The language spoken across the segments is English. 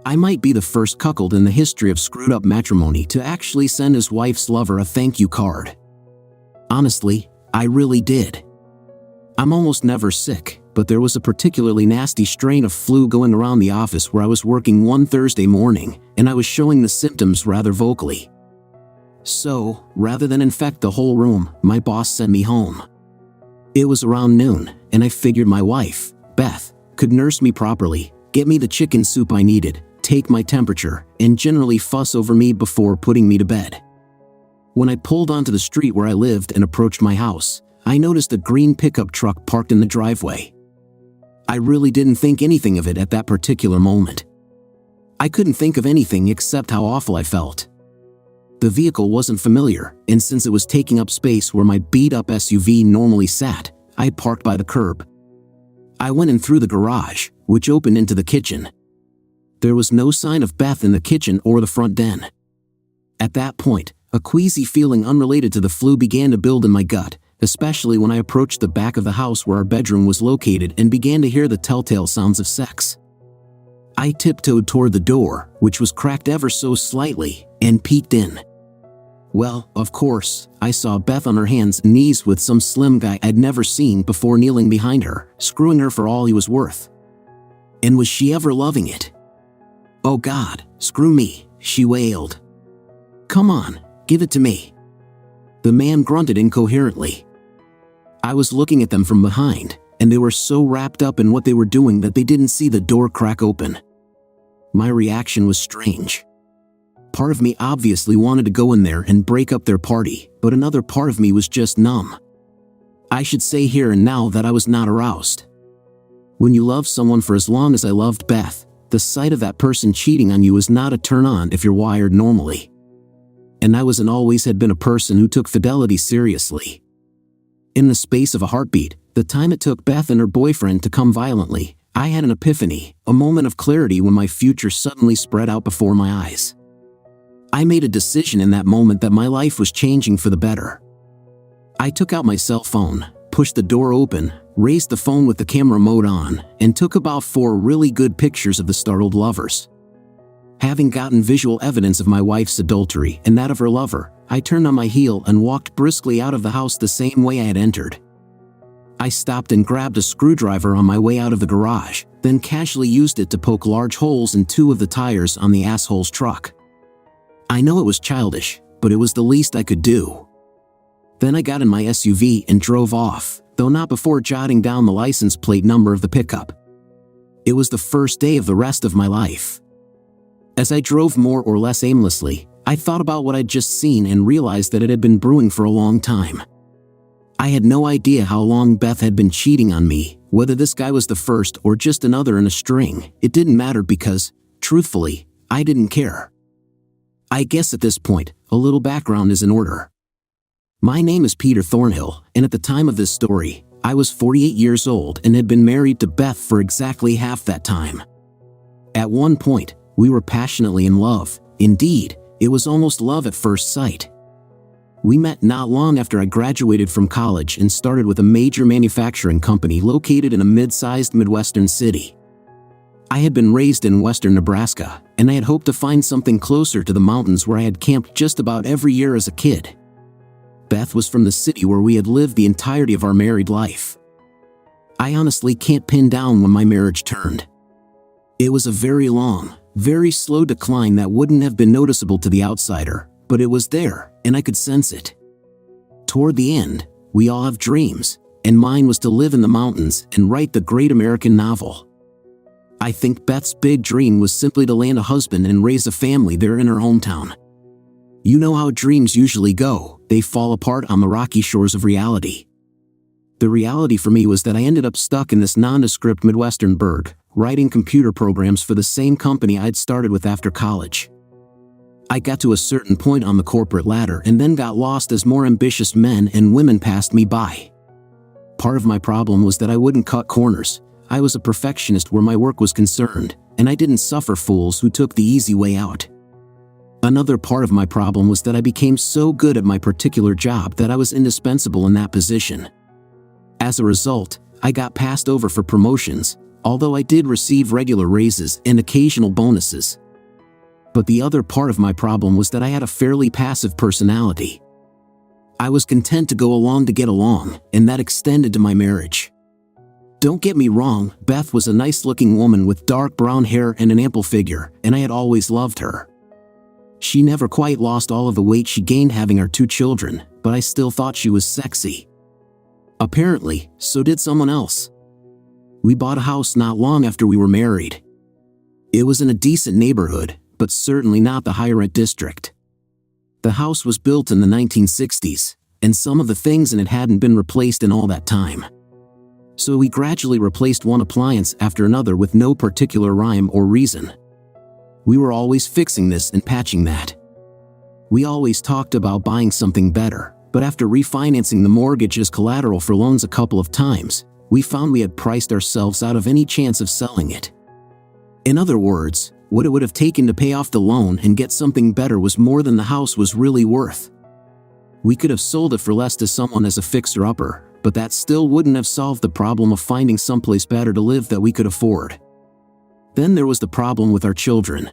I might be the first cuckold in the history of screwed-up matrimony to actually send his wife's lover a thank you card. Honestly, I really did. I'm almost never sick, but there was a particularly nasty strain of flu going around the office where I was working one Thursday morning, and I was showing the symptoms rather vocally. So, rather than infect the whole room, my boss sent me home. It was around noon, and I figured my wife, Beth, could nurse me properly, get me the chicken soup I needed, take my temperature, and generally fuss over me before putting me to bed. When I pulled onto the street where I lived and approached my house, I noticed a green pickup truck parked in the driveway. I really didn't think anything of it at that particular moment. I couldn't think of anything except how awful I felt. The vehicle wasn't familiar, and since it was taking up space where my beat-up SUV normally sat, I had parked by the curb. I went in through the garage, which opened into the kitchen. There was no sign of Beth in the kitchen or the front den. At that point, a queasy feeling unrelated to the flu began to build in my gut, especially when I approached the back of the house where our bedroom was located and began to hear the telltale sounds of sex. I tiptoed toward the door, which was cracked ever so slightly, and peeked in. Well, of course, I saw Beth on her hands and knees with some slim guy I'd never seen before kneeling behind her, screwing her for all he was worth. And was she ever loving it? "Oh God, screw me," she wailed. "Come on, give it to me." The man grunted incoherently. I was looking at them from behind, and they were so wrapped up in what they were doing that they didn't see the door crack open. My reaction was strange. Part of me obviously wanted to go in there and break up their party, but another part of me was just numb. I should say here and now that I was not aroused. When you love someone for as long as I loved Beth, the sight of that person cheating on you is not a turn-on if you're wired normally. And I was and always had been a person who took fidelity seriously. In the space of a heartbeat, the time it took Beth and her boyfriend to come violently, I had an epiphany, a moment of clarity when my future suddenly spread out before my eyes. I made a decision in that moment that my life was changing for the better. I took out my cell phone, pushed the door open, raised the phone with the camera mode on, and took about 4 really good pictures of the startled lovers. Having gotten visual evidence of my wife's adultery and that of her lover, I turned on my heel and walked briskly out of the house the same way I had entered. I stopped and grabbed a screwdriver on my way out of the garage, then casually used it to poke large holes in 2 of the tires on the asshole's truck. I know it was childish, but it was the least I could do. Then I got in my SUV and drove off, though not before jotting down the license plate number of the pickup. It was the first day of the rest of my life. As I drove more or less aimlessly, I thought about what I'd just seen and realized that it had been brewing for a long time. I had no idea how long Beth had been cheating on me, whether this guy was the first or just another in a string. It didn't matter because, truthfully, I didn't care. I guess at this point, a little background is in order. My name is Peter Thornhill, and at the time of this story, I was 48 years old and had been married to Beth for exactly half that time. At one point, we were passionately in love. Indeed, it was almost love at first sight. We met not long after I graduated from college and started with a major manufacturing company located in a mid-sized Midwestern city. I had been raised in western Nebraska, and I had hoped to find something closer to the mountains where I had camped just about every year as a kid. Beth was from the city where we had lived the entirety of our married life. I honestly can't pin down when my marriage turned. It was a very long, very slow decline that wouldn't have been noticeable to the outsider, but it was there, and I could sense it. Toward the end, we all have dreams, and mine was to live in the mountains and write the great American novel. I think Beth's big dream was simply to land a husband and raise a family there in her hometown. You know how dreams usually go, they fall apart on the rocky shores of reality. The reality for me was that I ended up stuck in this nondescript Midwestern burg, writing computer programs for the same company I'd started with after college. I got to a certain point on the corporate ladder and then got lost as more ambitious men and women passed me by. Part of my problem was that I wouldn't cut corners. I was a perfectionist where my work was concerned, and I didn't suffer fools who took the easy way out. Another part of my problem was that I became so good at my particular job that I was indispensable in that position. As a result, I got passed over for promotions, although I did receive regular raises and occasional bonuses. But the other part of my problem was that I had a fairly passive personality. I was content to go along to get along, and that extended to my marriage. Don't get me wrong, Beth was a nice-looking woman with dark brown hair and an ample figure, and I had always loved her. She never quite lost all of the weight she gained having our 2 children, but I still thought she was sexy. Apparently, so did someone else. We bought a house not long after we were married. It was in a decent neighborhood, but certainly not the higher-end district. The house was built in the 1960s, and some of the things in it hadn't been replaced in all that time. So we gradually replaced one appliance after another with no particular rhyme or reason. We were always fixing this and patching that. We always talked about buying something better, but after refinancing the mortgage as collateral for loans a couple of times, we found we had priced ourselves out of any chance of selling it. In other words, what it would have taken to pay off the loan and get something better was more than the house was really worth. We could have sold it for less to someone as a fixer-upper, but that still wouldn't have solved the problem of finding someplace better to live that we could afford. Then there was the problem with our children.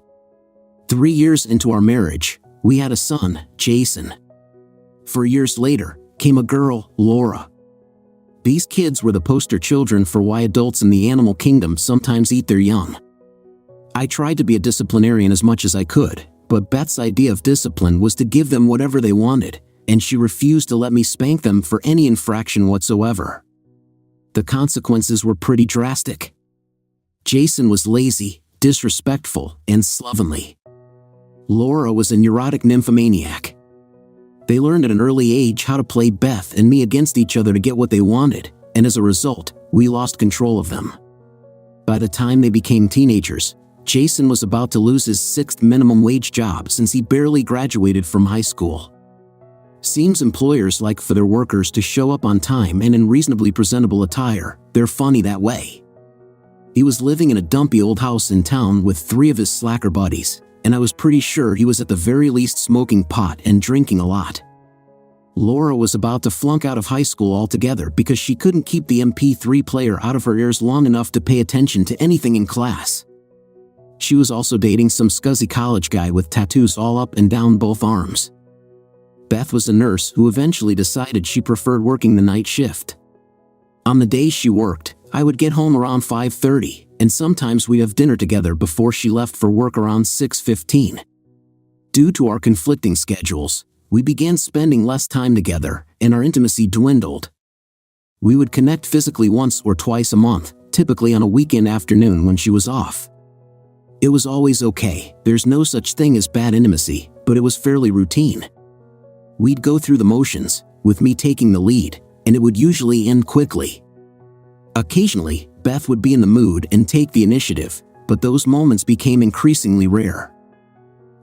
3 years into our marriage, we had a son, Jason. 4 years later, came a girl, Laura. These kids were the poster children for why adults in the animal kingdom sometimes eat their young. I tried to be a disciplinarian as much as I could, but Beth's idea of discipline was to give them whatever they wanted, and she refused to let me spank them for any infraction whatsoever. The consequences were pretty drastic. Jason was lazy, disrespectful, and slovenly. Laura was a neurotic nymphomaniac. They learned at an early age how to play Beth and me against each other to get what they wanted, and as a result, we lost control of them. By the time they became teenagers, Jason was about to lose his 6th minimum wage job since he barely graduated from high school. Seems employers like for their workers to show up on time and in reasonably presentable attire. They're funny that way. He was living in a dumpy old house in town with 3 of his slacker buddies, and I was pretty sure he was at the very least smoking pot and drinking a lot. Laura was about to flunk out of high school altogether because she couldn't keep the MP3 player out of her ears long enough to pay attention to anything in class. She was also dating some scuzzy college guy with tattoos all up and down both arms. Beth was a nurse who eventually decided she preferred working the night shift. On the days she worked, I would get home around 5:30, and sometimes we'd have dinner together before she left for work around 6:15. Due to our conflicting schedules, we began spending less time together, and our intimacy dwindled. We would connect physically once or twice a month, typically on a weekend afternoon when she was off. It was always okay, there's no such thing as bad intimacy, but it was fairly routine. We'd go through the motions, with me taking the lead, and it would usually end quickly. Occasionally, Beth would be in the mood and take the initiative, but those moments became increasingly rare.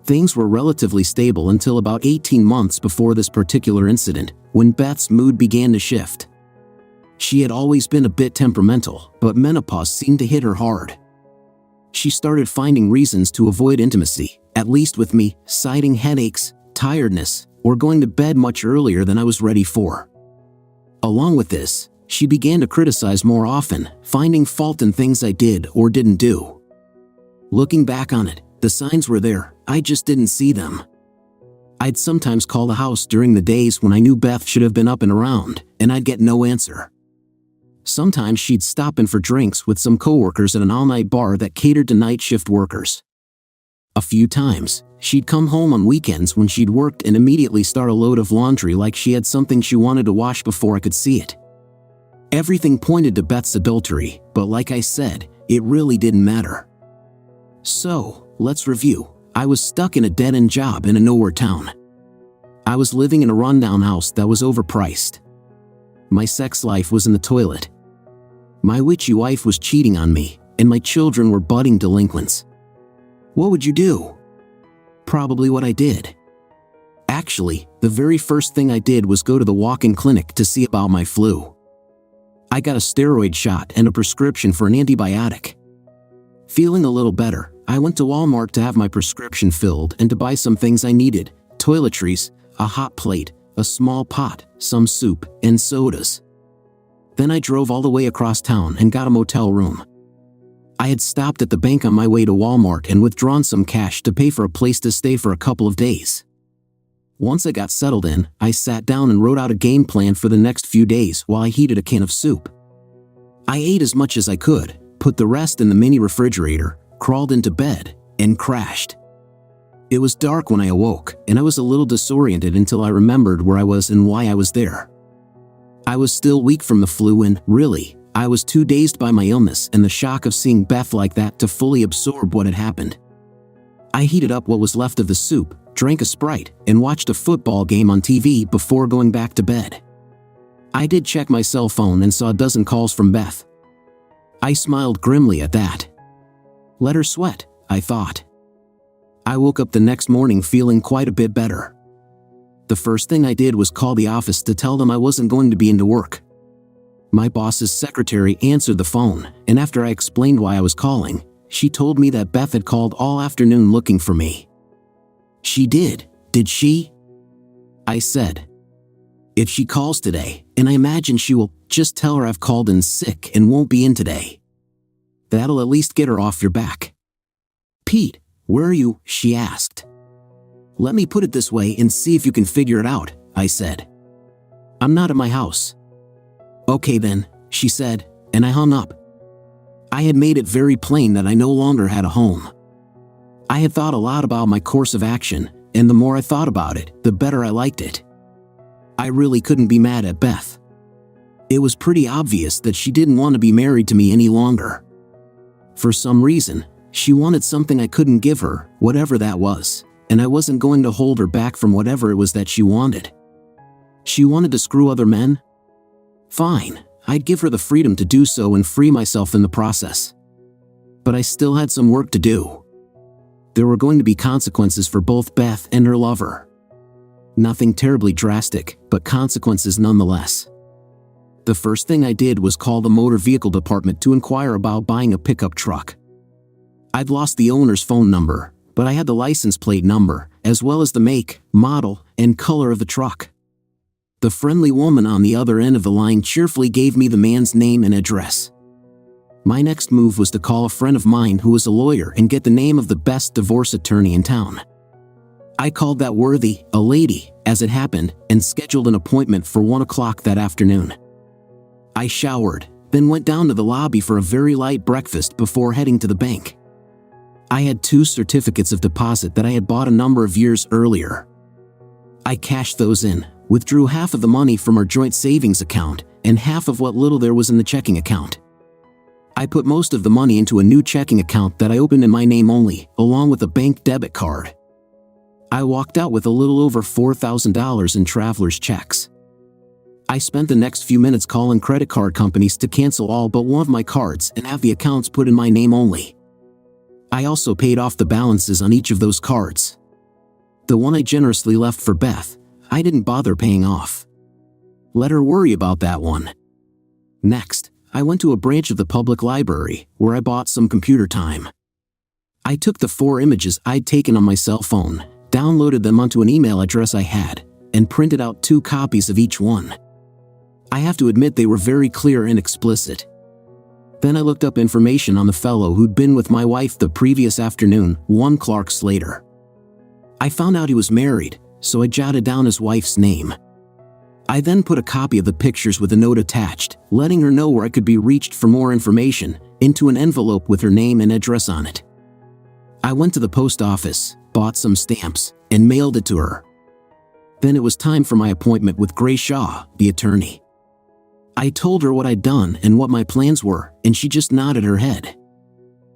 Things were relatively stable until about 18 months before this particular incident, when Beth's mood began to shift. She had always been a bit temperamental, but menopause seemed to hit her hard. She started finding reasons to avoid intimacy, at least with me, citing headaches, tiredness, or going to bed much earlier than I was ready for. Along with this, she began to criticize more often, finding fault in things I did or didn't do. Looking back on it, the signs were there, I just didn't see them. I'd sometimes call the house during the days when I knew Beth should have been up and around, and I'd get no answer. Sometimes she'd stop in for drinks with some coworkers at an all-night bar that catered to night shift workers. A few times, she'd come home on weekends when she'd worked and immediately start a load of laundry like she had something she wanted to wash before I could see it. Everything pointed to Beth's adultery, but like I said, it really didn't matter. So, let's review. I was stuck in a dead-end job in a nowhere town. I was living in a rundown house that was overpriced. My sex life was in the toilet. My witchy wife was cheating on me, and my children were budding delinquents. What would you do? Probably what I did. Actually, the very first thing I did was go to the walk-in clinic to see about my flu. I got a steroid shot and a prescription for an antibiotic. Feeling a little better, I went to Walmart to have my prescription filled and to buy some things I needed: toiletries, a hot plate, a small pot, some soup, and sodas. Then I drove all the way across town and got a motel room. I had stopped at the bank on my way to Walmart and withdrawn some cash to pay for a place to stay for a couple of days. Once I got settled in, I sat down and wrote out a game plan for the next few days while I heated a can of soup. I ate as much as I could, put the rest in the mini refrigerator, crawled into bed, and crashed. It was dark when I awoke, and I was a little disoriented until I remembered where I was and why I was there. I was still weak from the flu and, really, I was too dazed by my illness and the shock of seeing Beth like that to fully absorb what had happened. I heated up what was left of the soup, drank a Sprite, and watched a football game on TV before going back to bed. I did check my cell phone and saw a dozen calls from Beth. I smiled grimly at that. Let her sweat, I thought. I woke up the next morning feeling quite a bit better. The first thing I did was call the office to tell them I wasn't going to be into work. My boss's secretary answered the phone, and after I explained why I was calling, she told me that Beth had called all afternoon looking for me. She did she? I said. If she calls today, and I imagine she will, just tell her I've called in sick and won't be in today. That'll at least get her off your back. Pete, where are you? She asked. Let me put it this way and see if you can figure it out, I said. I'm not at my house. Okay then, she said, and I hung up. I had made it very plain that I no longer had a home. I had thought a lot about my course of action, and the more I thought about it, the better I liked it. I really couldn't be mad at Beth. It was pretty obvious that she didn't want to be married to me any longer. For some reason, she wanted something I couldn't give her, whatever that was, and I wasn't going to hold her back from whatever it was that she wanted. She wanted to screw other men? Fine, I'd give her the freedom to do so and free myself in the process. But I still had some work to do. There were going to be consequences for both Beth and her lover. Nothing terribly drastic, but consequences nonetheless. The first thing I did was call the motor vehicle department to inquire about buying a pickup truck. I'd lost the owner's phone number, but I had the license plate number, as well as the make, model, and color of the truck. The friendly woman on the other end of the line cheerfully gave me the man's name and address. My next move was to call a friend of mine who was a lawyer and get the name of the best divorce attorney in town. I called that worthy, a lady, as it happened, and scheduled an appointment for 1 o'clock that afternoon. I showered, then went down to the lobby for a very light breakfast before heading to the bank. I had 2 certificates of deposit that I had bought a number of years earlier. I cashed those in, withdrew half of the money from our joint savings account, and half of what little there was in the checking account. I put most of the money into a new checking account that I opened in my name only, along with a bank debit card. I walked out with a little over $4,000 in traveler's checks. I spent the next few minutes calling credit card companies to cancel all but one of my cards and have the accounts put in my name only. I also paid off the balances on each of those cards. The one I generously left for Beth, I didn't bother paying off. Let her worry about that one. Next, I went to a branch of the public library, where I bought some computer time. I took the 4 images I'd taken on my cell phone, downloaded them onto an email address I had, and printed out 2 copies of each one. I have to admit they were very clear and explicit. Then I looked up information on the fellow who'd been with my wife the previous afternoon, one Clark Slater. I found out he was married, so I jotted down his wife's name. I then put a copy of the pictures with a note attached, letting her know where I could be reached for more information, into an envelope with her name and address on it. I went to the post office, bought some stamps, and mailed it to her. Then it was time for my appointment with Gray Shaw, the attorney. I told her what I'd done and what my plans were, and she just nodded her head.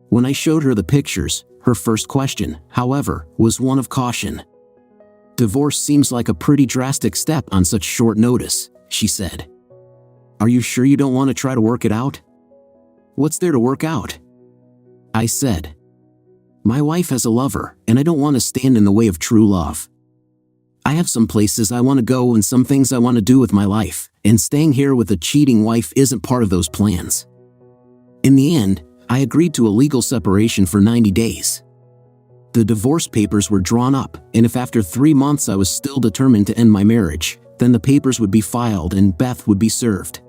When I showed her the pictures, her first question, however, was one of caution. Divorce seems like a pretty drastic step on such short notice, she said. Are you sure you don't want to try to work it out? What's there to work out? I said. My wife has a lover, and I don't want to stand in the way of true love. I have some places I want to go and some things I want to do with my life, and staying here with a cheating wife isn't part of those plans. In the end, I agreed to a legal separation for 90 days. The divorce papers were drawn up, and if after 3 months I was still determined to end my marriage, then the papers would be filed and Beth would be served.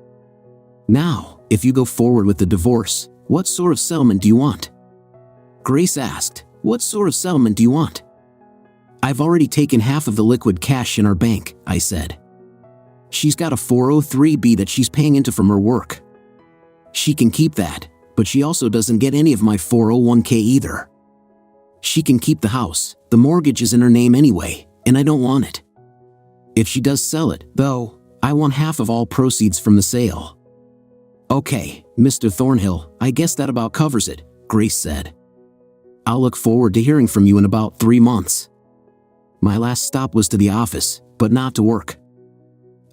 Now, if you go forward with the divorce, "What sort of settlement do you want?" Grace asked, "What sort of settlement do you want?" "I've already taken half of the liquid cash in our bank," I said. "She's got a 403(b) that she's paying into from her work. She can keep that, but she also doesn't get any of my 401(k) either. She can keep the house, the mortgage is in her name anyway, and I don't want it. If she does sell it, though, I want half of all proceeds from the sale." "Okay, Mr. Thornhill, I guess that about covers it," Grace said. "I'll look forward to hearing from you in about 3 months." My last stop was to the office, but not to work.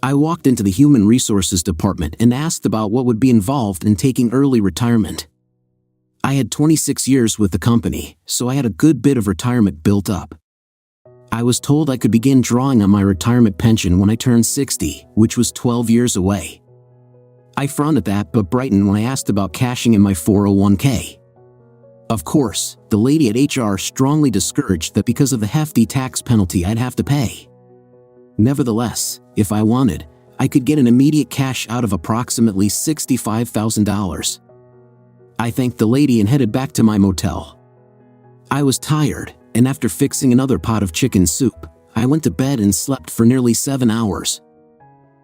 I walked into the Human Resources Department and asked about what would be involved in taking early retirement. I had 26 years with the company, so I had a good bit of retirement built up. I was told I could begin drawing on my retirement pension when I turned 60, which was 12 years away. I frowned at that but brightened when I asked about cashing in my 401(k). Of course, the lady at HR strongly discouraged that because of the hefty tax penalty I'd have to pay. Nevertheless, if I wanted, I could get an immediate cash out of approximately $65,000. I thanked the lady and headed back to my motel. I was tired, and after fixing another pot of chicken soup, I went to bed and slept for nearly 7 hours.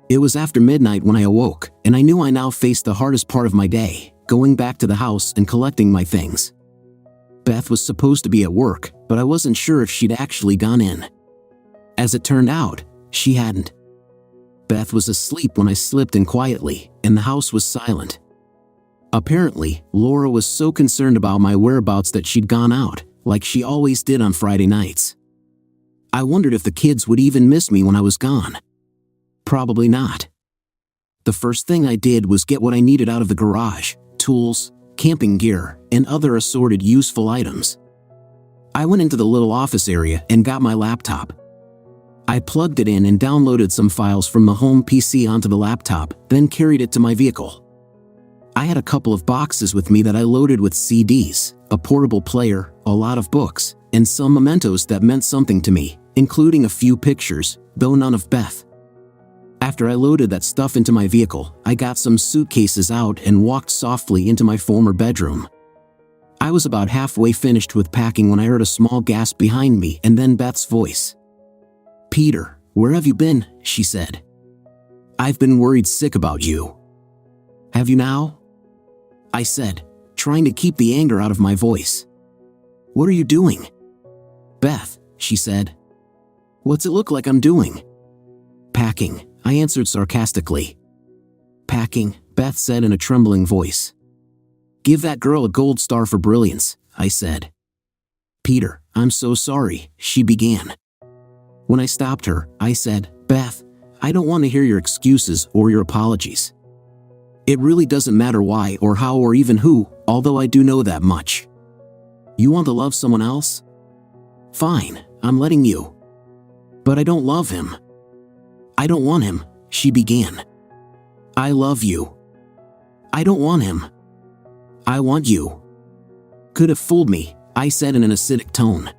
It was after midnight when I awoke, and I knew I now faced the hardest part of my day, going back to the house and collecting my things. Beth was supposed to be at work, but I wasn't sure if she'd actually gone in. As it turned out, she hadn't. Beth was asleep when I slipped in quietly, and the house was silent. Apparently, Laura was so concerned about my whereabouts that she'd gone out, like she always did on Friday nights. I wondered if the kids would even miss me when I was gone. Probably not. The first thing I did was get what I needed out of the garage: tools, camping gear, and other assorted useful items. I went into the little office area and got my laptop. I plugged it in and downloaded some files from the home PC onto the laptop, then carried it to my vehicle. I had a couple of boxes with me that I loaded with CDs, a portable player, a lot of books, and some mementos that meant something to me, including a few pictures, though none of Beth. After I loaded that stuff into my vehicle, I got some suitcases out and walked softly into my former bedroom. I was about halfway finished with packing when I heard a small gasp behind me and then Beth's voice. "Peter, where have you been?" she said. "I've been worried sick about you." "Have you now?" I said, trying to keep the anger out of my voice. "What are you doing?" "Beth," she said. "What's it look like I'm doing?" "Packing," I answered sarcastically. "Packing," Beth said in a trembling voice. "Give that girl a gold star for brilliance," I said. "Peter, I'm so sorry," she began. When I stopped her, I said, "Beth, I don't want to hear your excuses or your apologies. It really doesn't matter why or how or even who, although I do know that much. You want to love someone else? Fine, I'm letting you. But I don't love him." "I don't want him," she began. "I love you." "I don't want him." "I want you." "Could have fooled me," I said in an acidic tone.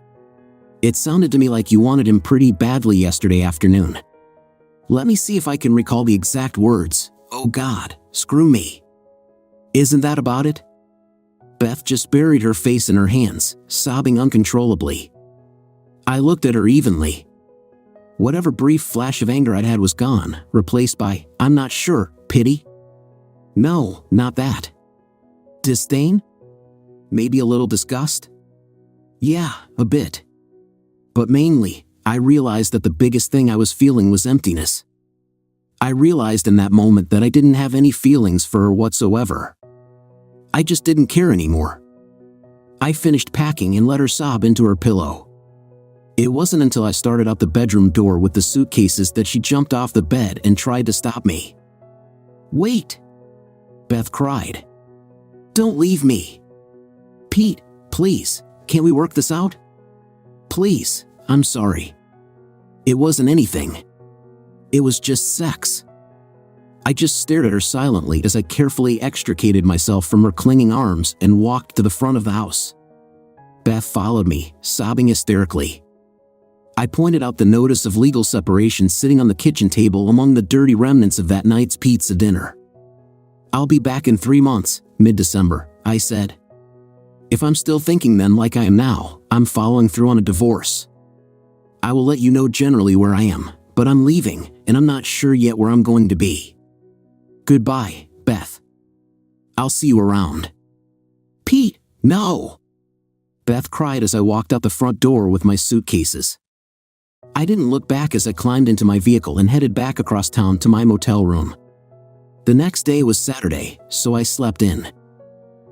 "It sounded to me like you wanted him pretty badly yesterday afternoon." Let me see if I can recall the exact words. Oh God, screw me. "Isn't that about it?" Beth just buried her face in her hands, sobbing uncontrollably. I looked at her evenly. Whatever brief flash of anger I'd had was gone, replaced by, I'm not sure, pity? No, not that. Disdain? Maybe a little disgust? Yeah, a bit. But mainly, I realized that the biggest thing I was feeling was emptiness. I realized in that moment that I didn't have any feelings for her whatsoever. I just didn't care anymore. I finished packing and let her sob into her pillow. It wasn't until I started out the bedroom door with the suitcases that she jumped off the bed and tried to stop me. "Wait!" Beth cried. "Don't leave me. Pete, please, can't we work this out? Please, I'm sorry. It wasn't anything. It was just sex." I just stared at her silently as I carefully extricated myself from her clinging arms and walked to the front of the house. Beth followed me, sobbing hysterically. I pointed out the notice of legal separation sitting on the kitchen table among the dirty remnants of that night's pizza dinner. "I'll be back in 3 months, mid-December," I said. If I'm still thinking then like I am now, I'm following through on a divorce. I will let you know generally where I am, but I'm leaving, and I'm not sure yet where I'm going to be. Goodbye, Beth. I'll see you around. Pete, no! Beth cried as I walked out the front door with my suitcases. I didn't look back as I climbed into my vehicle and headed back across town to my motel room. The next day was Saturday, so I slept in.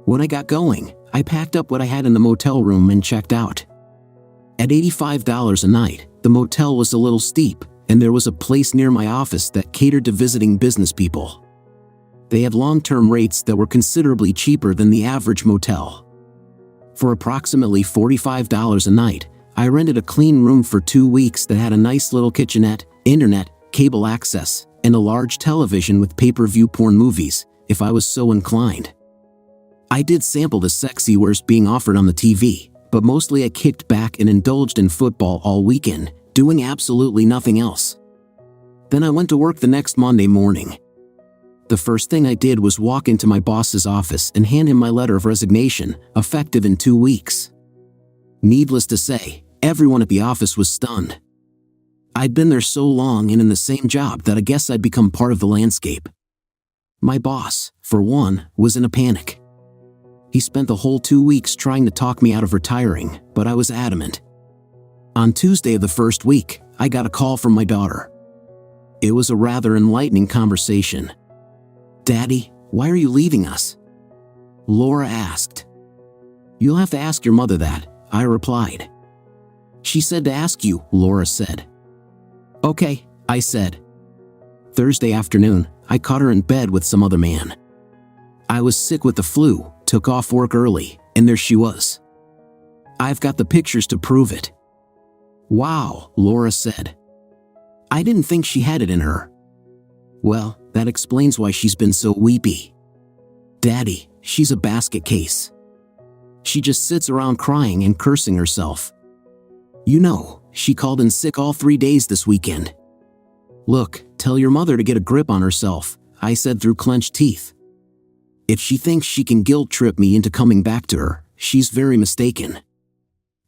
When I got going, I packed up what I had in the motel room and checked out. At $85 a night, the motel was a little steep, and there was a place near my office that catered to visiting business people. They had long-term rates that were considerably cheaper than the average motel. For approximately $45 a night, I rented a clean room for 2 weeks that had a nice little kitchenette, internet, cable access, and a large television with pay-per-view porn movies, if I was so inclined. I did sample the sexy wares being offered on the TV, but mostly I kicked back and indulged in football all weekend, doing absolutely nothing else. Then I went to work the next Monday morning. The first thing I did was walk into my boss's office and hand him my letter of resignation, effective in 2 weeks. Needless to say, everyone at the office was stunned. I'd been there so long and in the same job that I guess I'd become part of the landscape. My boss, for one, was in a panic. He spent the whole 2 weeks trying to talk me out of retiring, but I was adamant. On Tuesday of the first week, I got a call from my daughter. It was a rather enlightening conversation. "Daddy, why are you leaving us?" Laura asked. "You'll have to ask your mother that," I replied. "She said to ask you," Laura said. "Okay," I said. Thursday afternoon, I caught her in bed with some other man. I was sick with the flu, took off work early, and there she was. "I've got the pictures to prove it." "Wow," Laura said. "I didn't think she had it in her." "Well, that explains why she's been so weepy. Daddy, she's a basket case. She just sits around crying and cursing herself. You know, she called in sick all 3 days this weekend." "Look, tell your mother to get a grip on herself," I said through clenched teeth. "If she thinks she can guilt trip me into coming back to her, she's very mistaken.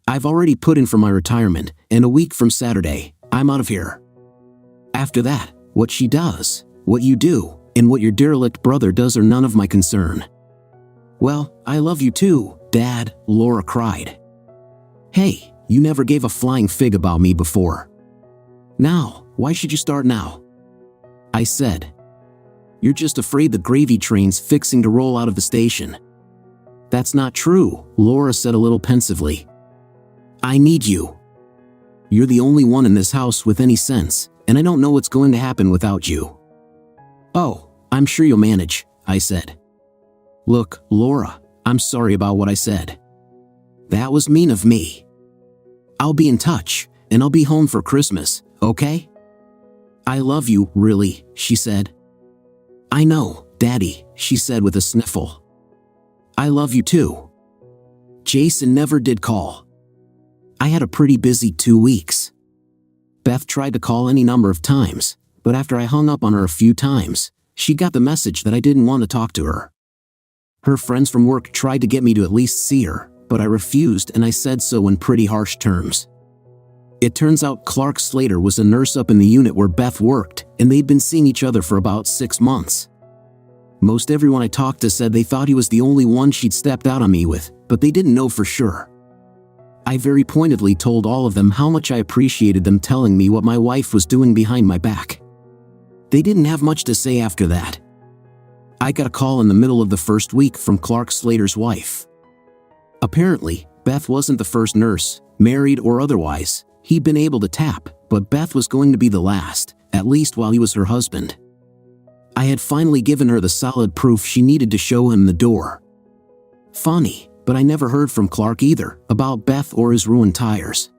I've already put in for my retirement, and a week from Saturday, I'm out of here. After that, what she does, what you do, and what your derelict brother does are none of my concern." "Well, I love you too, Dad," Laura cried. "Hey, you never gave a flying fig about me before. Now, why should you start now?" I said. "You're just afraid the gravy train's fixing to roll out of the station." "That's not true," Laura said a little pensively. "I need you. You're the only one in this house with any sense, and I don't know what's going to happen without you." "Oh, I'm sure you'll manage," I said. "Look, Laura, I'm sorry about what I said. That was mean of me. I'll be in touch, and I'll be home for Christmas, okay?" "I love you, really," she said. "I know, Daddy," she said with a sniffle. "I love you too." Jason never did call. I had a pretty busy 2 weeks. Beth tried to call any number of times, but after I hung up on her a few times, she got the message that I didn't want to talk to her. Her friends from work tried to get me to at least see her, but I refused, and I said so in pretty harsh terms. It turns out Clark Slater was a nurse up in the unit where Beth worked, and they'd been seeing each other for about 6 months. Most everyone I talked to said they thought he was the only one she'd stepped out on me with, but they didn't know for sure. I very pointedly told all of them how much I appreciated them telling me what my wife was doing behind my back. They didn't have much to say after that. I got a call in the middle of the first week from Clark Slater's wife. Apparently, Beth wasn't the first nurse, married or otherwise, he'd been able to tap, but Beth was going to be the last, at least while he was her husband. I had finally given her the solid proof she needed to show him the door. Funny, but I never heard from Clark either, about Beth or his ruined tires.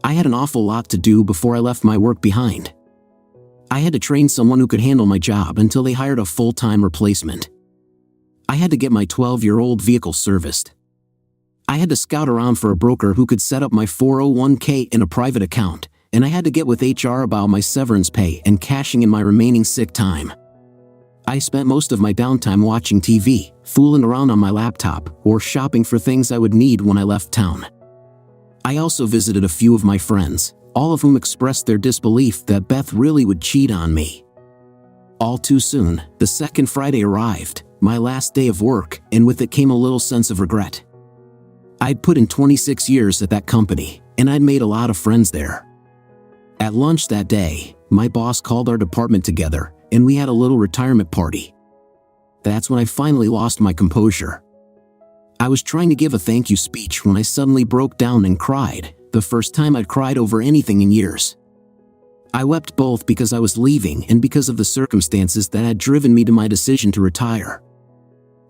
I had an awful lot to do before I left my work behind. I had to train someone who could handle my job until they hired a full-time replacement. I had to get my 12-year-old vehicle serviced. I had to scout around for a broker who could set up my 401k in a private account, and I had to get with HR about my severance pay and cashing in my remaining sick time. I spent most of my downtime watching TV, fooling around on my laptop, or shopping for things I would need when I left town. I also visited a few of my friends, all of whom expressed their disbelief that Beth really would cheat on me. All too soon, the second Friday arrived, my last day of work, and with it came a little sense of regret. I'd put in 26 years at that company, and I'd made a lot of friends there. At lunch that day, my boss called our department together, and we had a little retirement party. That's when I finally lost my composure. I was trying to give a thank you speech when I suddenly broke down and cried, the first time I'd cried over anything in years. I wept both because I was leaving and because of the circumstances that had driven me to my decision to retire.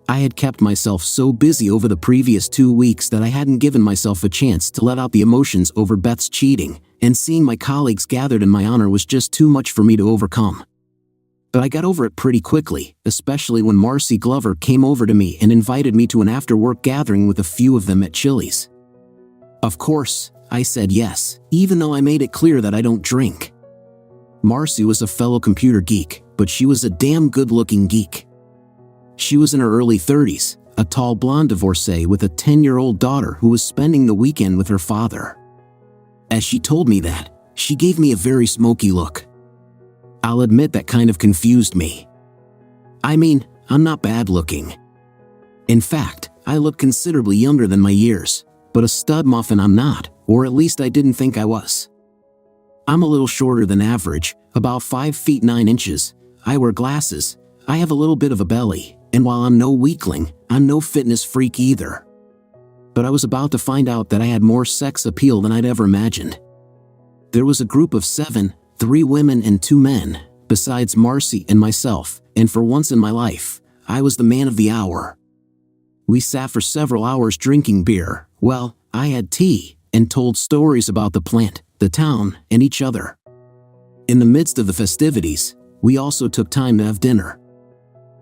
I had kept myself so busy over the previous 2 weeks that I hadn't given myself a chance to let out the emotions over Beth's cheating, and seeing my colleagues gathered in my honor was just too much for me to overcome. But I got over it pretty quickly, especially when Marcy Glover came over to me and invited me to an after-work gathering with a few of them at Chili's. Of course, I said yes, even though I made it clear that I don't drink. Marcy was a fellow computer geek, but she was a damn good-looking geek. She was in her early 30s, a tall blonde divorcee with a 10-year-old daughter who was spending the weekend with her father. As she told me that, she gave me a very smoky look. I'll admit that kind of confused me. I mean, I'm not bad looking. In fact, I look considerably younger than my years, but a stud muffin I'm not, or at least I didn't think I was. I'm a little shorter than average, about 5 feet 9 inches, I wear glasses, I have a little bit of a belly, and while I'm no weakling, I'm no fitness freak either. But I was about to find out that I had more sex appeal than I'd ever imagined. There was a group of 7, 3 women and 2 men, besides Marcy and myself, and for once in my life, I was the man of the hour. We sat for several hours drinking beer, well, I had tea, and told stories about the plant, the town, and each other. In the midst of the festivities, we also took time to have dinner.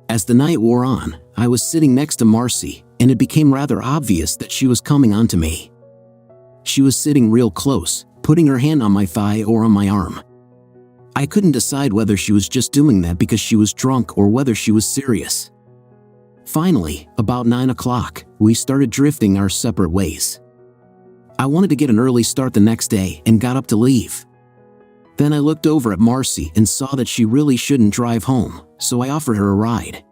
As the night wore on, I was sitting next to Marcy, and it became rather obvious that she was coming onto me. She was sitting real close, putting her hand on my thigh or on my arm. I couldn't decide whether she was just doing that because she was drunk or whether she was serious. Finally, about 9 o'clock, we started drifting our separate ways. I wanted to get an early start the next day and got up to leave. Then I looked over at Marcy and saw that she really shouldn't drive home, so I offered her a ride.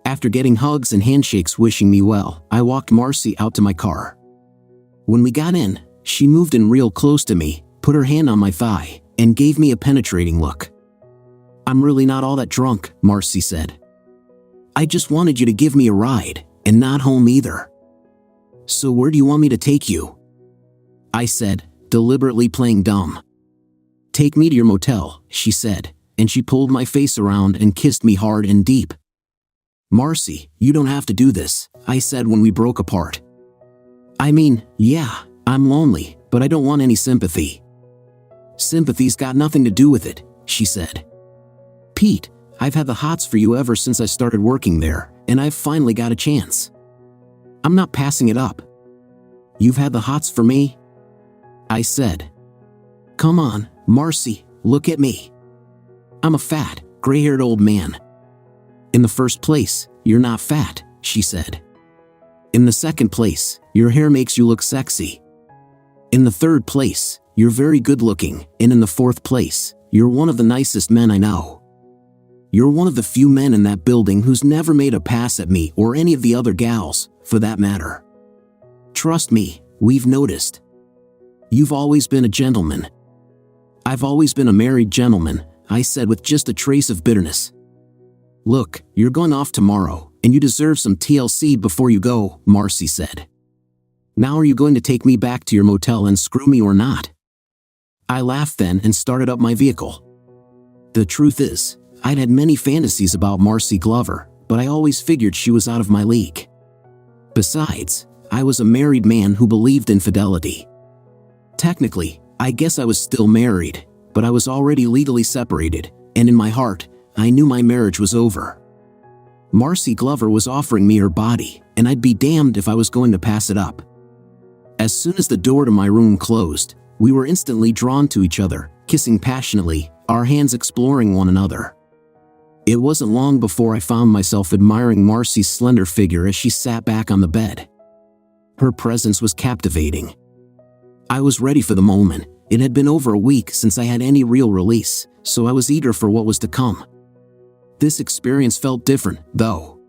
After getting hugs and handshakes wishing me well, I walked Marcy out to my car. When we got in, she moved in real close to me, put her hand on my thigh, and gave me a penetrating look. "I'm really not all that drunk," Marcy said. "I just wanted you to give me a ride, and not home either." "So where do you want me to take you?" I said, deliberately playing dumb. "Take me to your motel," she said, and she pulled my face around and kissed me hard and deep. "Marcy, you don't have to do this," I said when we broke apart. "I mean, yeah, I'm lonely, but I don't want any sympathy." "Sympathy's got nothing to do with it," she said. "Pete, I've had the hots for you ever since I started working there, and I've finally got a chance. I'm not passing it up." "You've had the hots for me?" I said. "Come on, Marcy, look at me. I'm a fat, gray-haired old man." "In the first place, you're not fat," she said. "In the second place, your hair makes you look sexy. In the third place, you're very good-looking, and in the fourth place, you're one of the nicest men I know. You're one of the few men in that building who's never made a pass at me or any of the other gals, for that matter. Trust me, we've noticed. You've always been a gentleman." "I've always been a married gentleman," I said with just a trace of bitterness. "Look, you're going off tomorrow, and you deserve some TLC before you go," Marcy said. "Now are you going to take me back to your motel and screw me or not?" I laughed then and started up my vehicle. The truth is, I'd had many fantasies about Marcy Glover, but I always figured she was out of my league. Besides, I was a married man who believed in fidelity. Technically, I guess I was still married, but I was already legally separated, and in my heart, I knew my marriage was over. Marcy Glover was offering me her body, and I'd be damned if I was going to pass it up. As soon as the door to my room closed, we were instantly drawn to each other, kissing passionately, our hands exploring one another. It wasn't long before I found myself admiring Marcy's slender figure as she sat back on the bed. Her presence was captivating. I was ready for the moment. It had been over a week since I had any real release, so I was eager for what was to come. This experience felt different, though.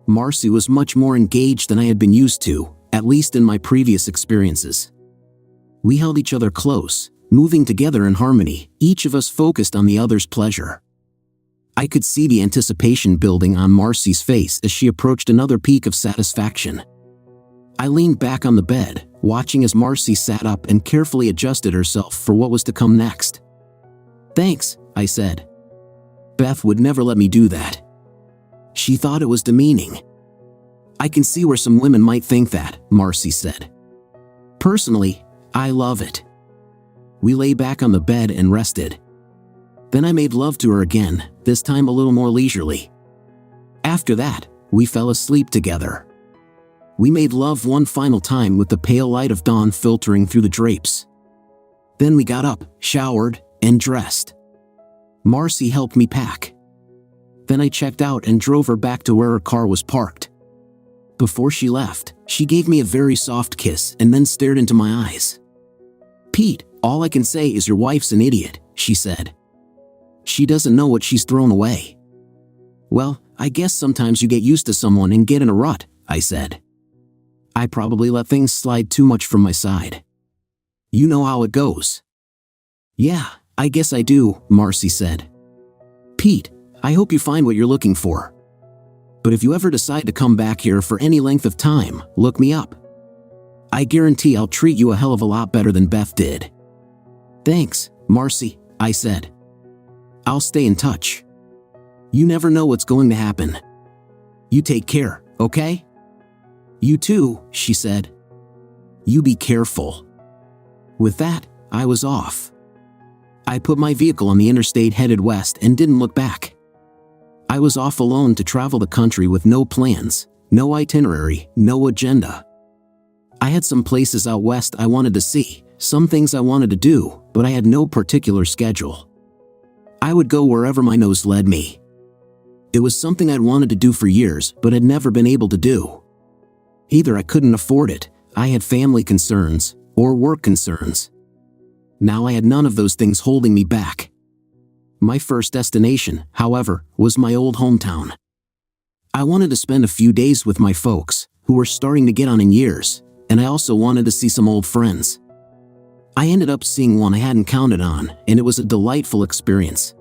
Marcy was much more engaged than I had been used to, at least in my previous experiences. We held each other close, moving together in harmony, each of us focused on the other's pleasure. I could see the anticipation building on Marcy's face as she approached another peak of satisfaction. I leaned back on the bed, watching as Marcy sat up and carefully adjusted herself for what was to come next. "Thanks," I said. Beth would never let me do that. She thought it was demeaning. "I can see where some women might think that," Marcy said. "Personally, I love it." We lay back on the bed and rested. Then I made love to her again, this time a little more leisurely. After that, we fell asleep together. We made love one final time with the pale light of dawn filtering through the drapes. Then we got up, showered, and dressed. Marcy helped me pack. Then I checked out and drove her back to where her car was parked. Before she left, she gave me a very soft kiss and then stared into my eyes. "Pete, all I can say is your wife's an idiot," she said. "She doesn't know what she's thrown away." "Well, I guess sometimes you get used to someone and get in a rut," I said. I probably let things slide too much from my side. "You know how it goes." "Yeah, I guess I do," Marcy said. "Pete, I hope you find what you're looking for. But if you ever decide to come back here for any length of time, look me up. I guarantee I'll treat you a hell of a lot better than Beth did." "Thanks, Marcy," I said. "I'll stay in touch. You never know what's going to happen. You take care, okay?" "You too," she said. "You be careful." With that, I was off. I put my vehicle on the interstate headed west and didn't look back. I was off alone to travel the country with no plans, no itinerary, no agenda. I had some places out west I wanted to see, some things I wanted to do, but I had no particular schedule. I would go wherever my nose led me. It was something I'd wanted to do for years, but had never been able to do. Either I couldn't afford it, I had family concerns, or work concerns. Now I had none of those things holding me back. My first destination, however, was my old hometown. I wanted to spend a few days with my folks, who were starting to get on in years, and I also wanted to see some old friends. I ended up seeing one I hadn't counted on, and it was a delightful experience.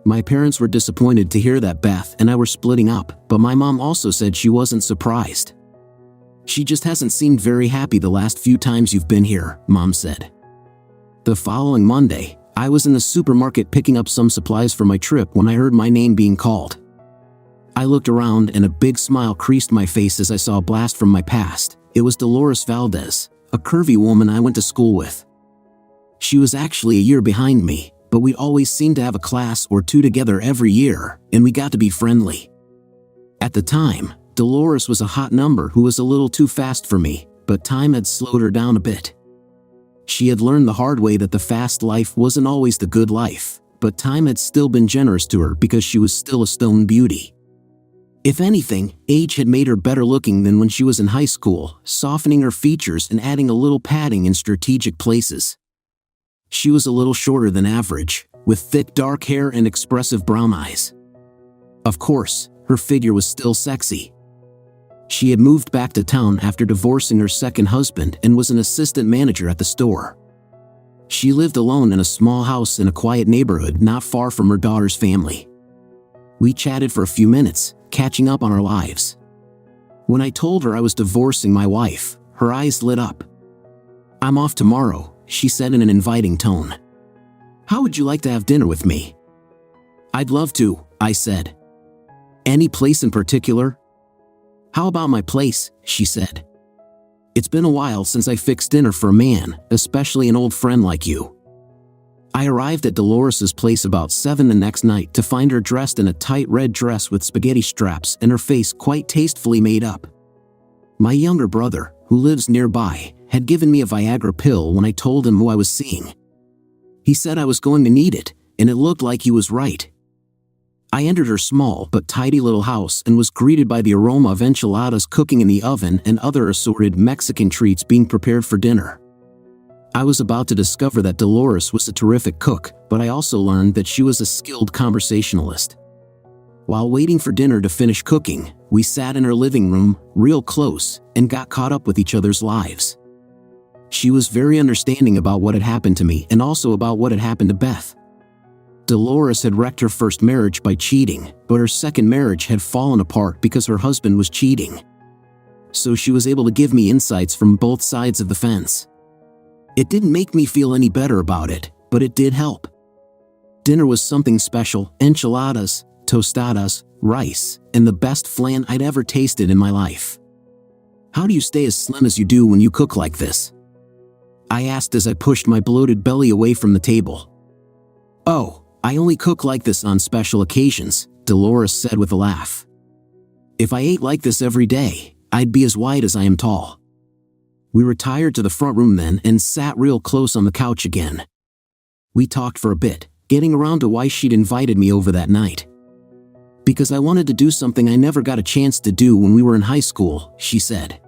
My parents were disappointed to hear that Beth and I were splitting up, but my mom also said she wasn't surprised. "She just hasn't seemed very happy the last few times you've been here," Mom said. The following Monday, I was in the supermarket picking up some supplies for my trip when I heard my name being called. I looked around and a big smile creased my face as I saw a blast from my past. It was Dolores Valdez, a curvy woman I went to school with. She was actually a year behind me, but we always seemed to have a class or two together every year, and we got to be friendly. At the time, Dolores was a hot number who was a little too fast for me, but time had slowed her down a bit. She had learned the hard way that the fast life wasn't always the good life, but time had still been generous to her because she was still a stone beauty. If anything, age had made her better looking than when she was in high school, softening her features and adding a little padding in strategic places. She was a little shorter than average, with thick dark hair and expressive brown eyes. Of course, her figure was still sexy. She had moved back to town after divorcing her second husband and was an assistant manager at the store. She lived alone in a small house in a quiet neighborhood not far from her daughter's family. We chatted for a few minutes, catching up on our lives. When I told her I was divorcing my wife, her eyes lit up. "I'm off tomorrow," she said in an inviting tone. "How would you like to have dinner with me?" "I'd love to," I said. "Any place in particular?" "How about my place?" she said. "It's been a while since I fixed dinner for a man, especially an old friend like you." I arrived at Dolores's place about 7 the next night to find her dressed in a tight red dress with spaghetti straps and her face quite tastefully made up. My younger brother, who lives nearby, had given me a Viagra pill when I told him who I was seeing. He said I was going to need it, and it looked like he was right. I entered her small but tidy little house and was greeted by the aroma of enchiladas cooking in the oven and other assorted Mexican treats being prepared for dinner. I was about to discover that Dolores was a terrific cook, but I also learned that she was a skilled conversationalist. While waiting for dinner to finish cooking, we sat in her living room, real close, and got caught up with each other's lives. She was very understanding about what had happened to me and also about what had happened to Beth. Dolores had wrecked her first marriage by cheating, but her second marriage had fallen apart because her husband was cheating. So she was able to give me insights from both sides of the fence. It didn't make me feel any better about it, but it did help. Dinner was something special: enchiladas, tostadas, rice, and the best flan I'd ever tasted in my life. "How do you stay as slim as you do when you cook like this?" I asked as I pushed my bloated belly away from the table. "Oh, I only cook like this on special occasions," Dolores said with a laugh. "If I ate like this every day, I'd be as wide as I am tall." We retired to the front room then and sat real close on the couch again. We talked for a bit, getting around to why she'd invited me over that night. "Because I wanted to do something I never got a chance to do when we were in high school," she said.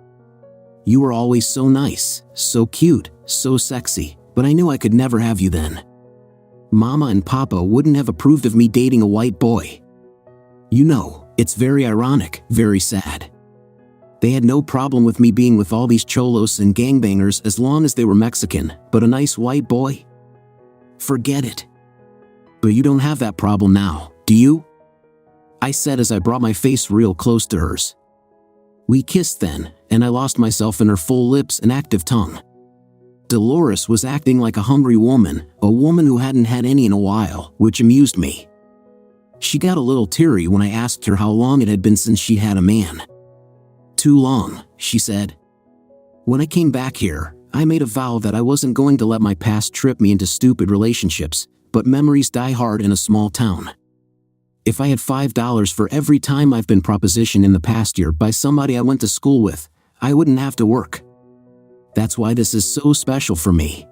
"You were always so nice, so cute, so sexy, but I knew I could never have you then. Mama and Papa wouldn't have approved of me dating a white boy. You know, it's very ironic, very sad. They had no problem with me being with all these cholos and gangbangers as long as they were Mexican, but a nice white boy? Forget it. But you don't have that problem now, do you?" I said as I brought my face real close to hers. We kissed then, and I lost myself in her full lips and active tongue. Dolores was acting like a hungry woman, a woman who hadn't had any in a while, which amused me. She got a little teary when I asked her how long it had been since she'd had a man. "Too long," she said. "When I came back here, I made a vow that I wasn't going to let my past trip me into stupid relationships, but memories die hard in a small town. If I had $5 for every time I've been propositioned in the past year by somebody I went to school with, I wouldn't have to work. That's why this is so special for me.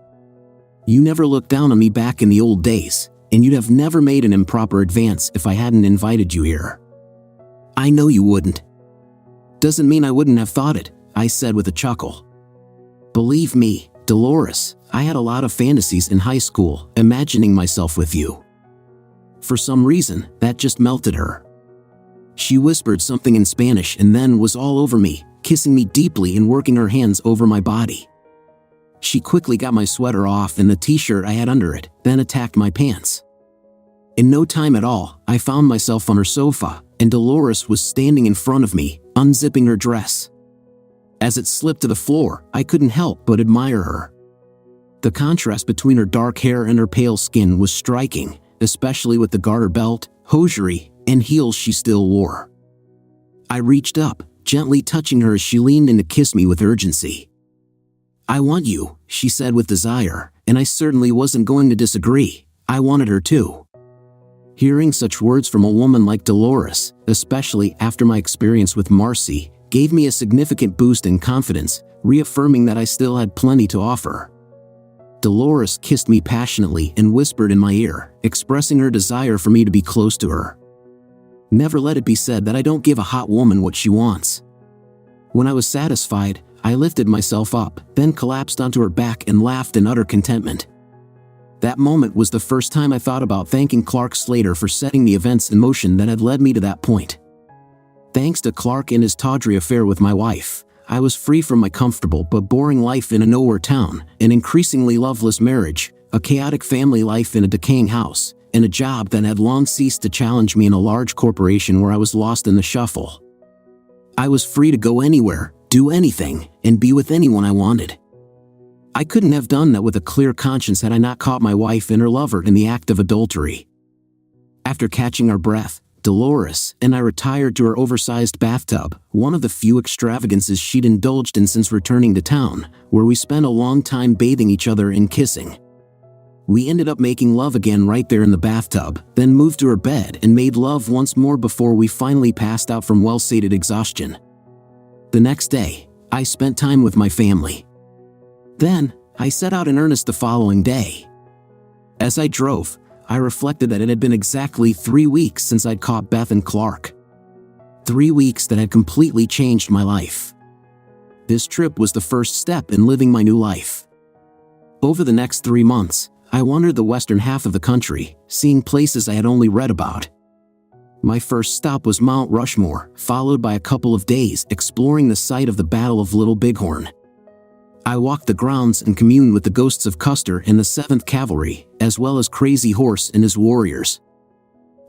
You never looked down on me back in the old days, and you'd have never made an improper advance if I hadn't invited you here. I know you wouldn't." "Doesn't mean I wouldn't have thought it," I said with a chuckle. "Believe me, Dolores, I had a lot of fantasies in high school, imagining myself with you." For some reason, that just melted her. She whispered something in Spanish and then was all over me, kissing me deeply and working her hands over my body. She quickly got my sweater off and the t-shirt I had under it, then attacked my pants. In no time at all, I found myself on her sofa, and Dolores was standing in front of me, unzipping her dress. As it slipped to the floor, I couldn't help but admire her. The contrast between her dark hair and her pale skin was striking, especially with the garter belt, hosiery, and heels she still wore. I reached up, gently touching her as she leaned in to kiss me with urgency. "I want you," she said with desire, and I certainly wasn't going to disagree. I wanted her too. Hearing such words from a woman like Dolores, especially after my experience with Marcy, gave me a significant boost in confidence, reaffirming that I still had plenty to offer. Dolores kissed me passionately and whispered in my ear, expressing her desire for me to be close to her. Never let it be said that I don't give a hot woman what she wants. When I was satisfied, I lifted myself up, then collapsed onto her back and laughed in utter contentment. That moment was the first time I thought about thanking Clark Slater for setting the events in motion that had led me to that point. Thanks to Clark and his tawdry affair with my wife, I was free from my comfortable but boring life in a nowhere town, an increasingly loveless marriage, a chaotic family life in a decaying house, and a job that had long ceased to challenge me in a large corporation where I was lost in the shuffle. I was free to go anywhere, do anything, and be with anyone I wanted. I couldn't have done that with a clear conscience had I not caught my wife and her lover in the act of adultery. After catching our breath, Dolores and I retired to her oversized bathtub, one of the few extravagances she'd indulged in since returning to town, where we spent a long time bathing each other and kissing. We ended up making love again right there in the bathtub, then moved to her bed and made love once more before we finally passed out from well-sated exhaustion. The next day, I spent time with my family. Then, I set out in earnest the following day. As I drove, I reflected that it had been exactly 3 weeks since I'd caught Beth and Clark. 3 weeks that had completely changed my life. This trip was the first step in living my new life. Over the next 3 months, I wandered the western half of the country, seeing places I had only read about. My first stop was Mount Rushmore, followed by a couple of days exploring the site of the Battle of Little Bighorn. I walked the grounds and communed with the ghosts of Custer and the 7th Cavalry, as well as Crazy Horse and his warriors.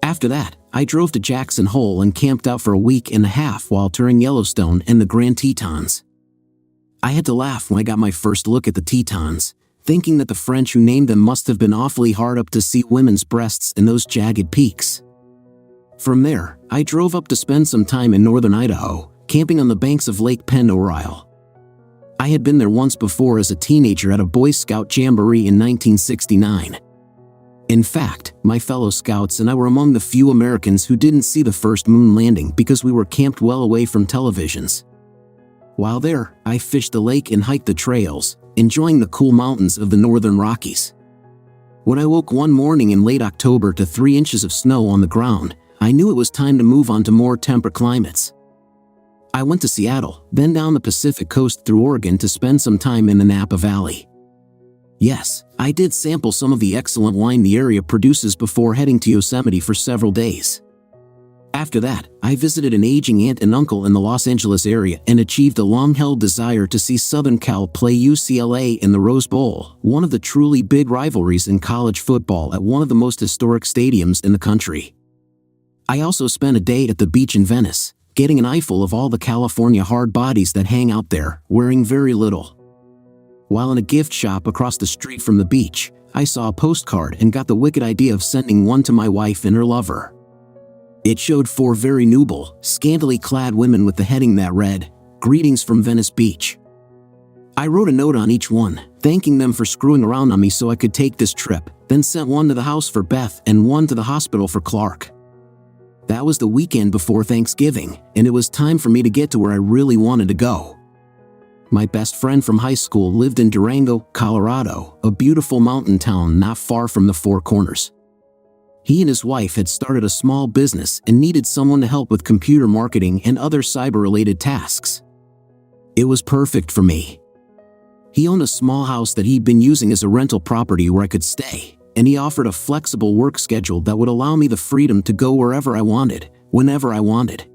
After that, I drove to Jackson Hole and camped out for a week and a half while touring Yellowstone and the Grand Tetons. I had to laugh when I got my first look at the Tetons, thinking that the French who named them must have been awfully hard up to see women's breasts in those jagged peaks. From there, I drove up to spend some time in northern Idaho, camping on the banks of Lake Pend Oreille. I had been there once before as a teenager at a Boy Scout jamboree in 1969. In fact, my fellow scouts and I were among the few Americans who didn't see the first moon landing because we were camped well away from televisions. While there, I fished the lake and hiked the trails, enjoying the cool mountains of the northern Rockies. When I woke one morning in late October to 3 inches of snow on the ground, I knew it was time to move on to more temperate climates. I went to Seattle, then down the Pacific coast through Oregon to spend some time in the Napa Valley. Yes, I did sample some of the excellent wine the area produces before heading to Yosemite for several days. After that, I visited an aging aunt and uncle in the Los Angeles area and achieved a long-held desire to see Southern Cal play UCLA in the Rose Bowl, one of the truly big rivalries in college football at one of the most historic stadiums in the country. I also spent a day at the beach in Venice, getting an eyeful of all the California hard bodies that hang out there, wearing very little. While in a gift shop across the street from the beach, I saw a postcard and got the wicked idea of sending one to my wife and her lover. It showed 4 very nubile, scantily clad women with the heading that read, "Greetings from Venice Beach." I wrote a note on each one, thanking them for screwing around on me so I could take this trip, then sent one to the house for Beth and one to the hospital for Clark. That was the weekend before Thanksgiving, and it was time for me to get to where I really wanted to go. My best friend from high school lived in Durango, Colorado, a beautiful mountain town not far from the Four Corners. He and his wife had started a small business and needed someone to help with computer marketing and other cyber-related tasks. It was perfect for me. He owned a small house that he'd been using as a rental property where I could stay, and he offered a flexible work schedule that would allow me the freedom to go wherever I wanted, whenever I wanted.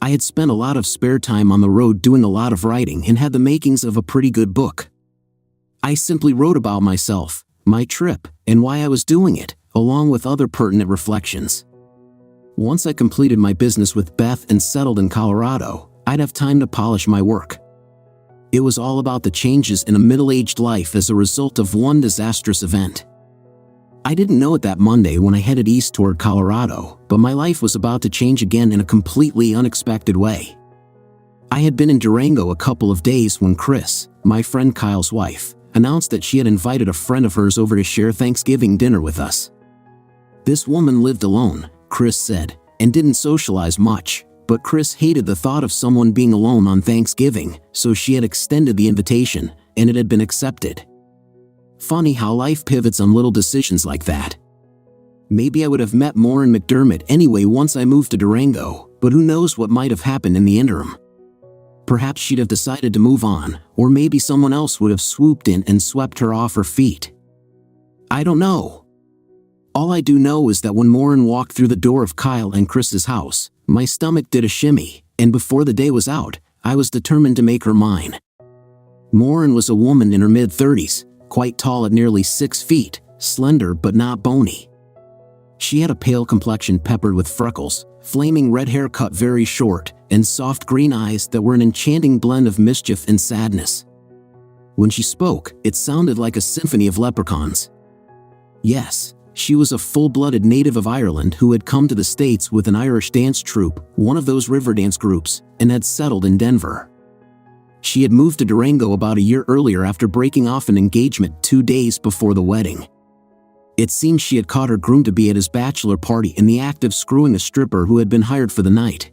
I had spent a lot of spare time on the road doing a lot of writing and had the makings of a pretty good book. I simply wrote about myself, my trip, and why I was doing it, along with other pertinent reflections. Once I completed my business with Beth and settled in Colorado, I'd have time to polish my work. It was all about the changes in a middle-aged life as a result of one disastrous event. I didn't know it that Monday when I headed east toward Colorado, but my life was about to change again in a completely unexpected way. I had been in Durango a couple of days when Chris, my friend Kyle's wife, announced that she had invited a friend of hers over to share Thanksgiving dinner with us. This woman lived alone, Chris said, and didn't socialize much, but Chris hated the thought of someone being alone on Thanksgiving, so she had extended the invitation, and it had been accepted. Funny how life pivots on little decisions like that. Maybe I would have met Maureen McDermott anyway once I moved to Durango, but who knows what might have happened in the interim. Perhaps she'd have decided to move on, or maybe someone else would have swooped in and swept her off her feet. I don't know. All I do know is that when Maureen walked through the door of Kyle and Chris's house, my stomach did a shimmy, and before the day was out, I was determined to make her mine. Maureen was a woman in her mid-30s, quite tall at nearly 6 feet, slender but not bony. She had a pale complexion peppered with freckles, flaming red hair cut very short, and soft green eyes that were an enchanting blend of mischief and sadness. When she spoke, it sounded like a symphony of leprechauns. Yes, she was a full-blooded native of Ireland who had come to the States with an Irish dance troupe, one of those river dance groups, and had settled in Denver. She had moved to Durango about a year earlier after breaking off an engagement 2 days before the wedding. It seemed she had caught her groom-to-be at his bachelor party in the act of screwing a stripper who had been hired for the night.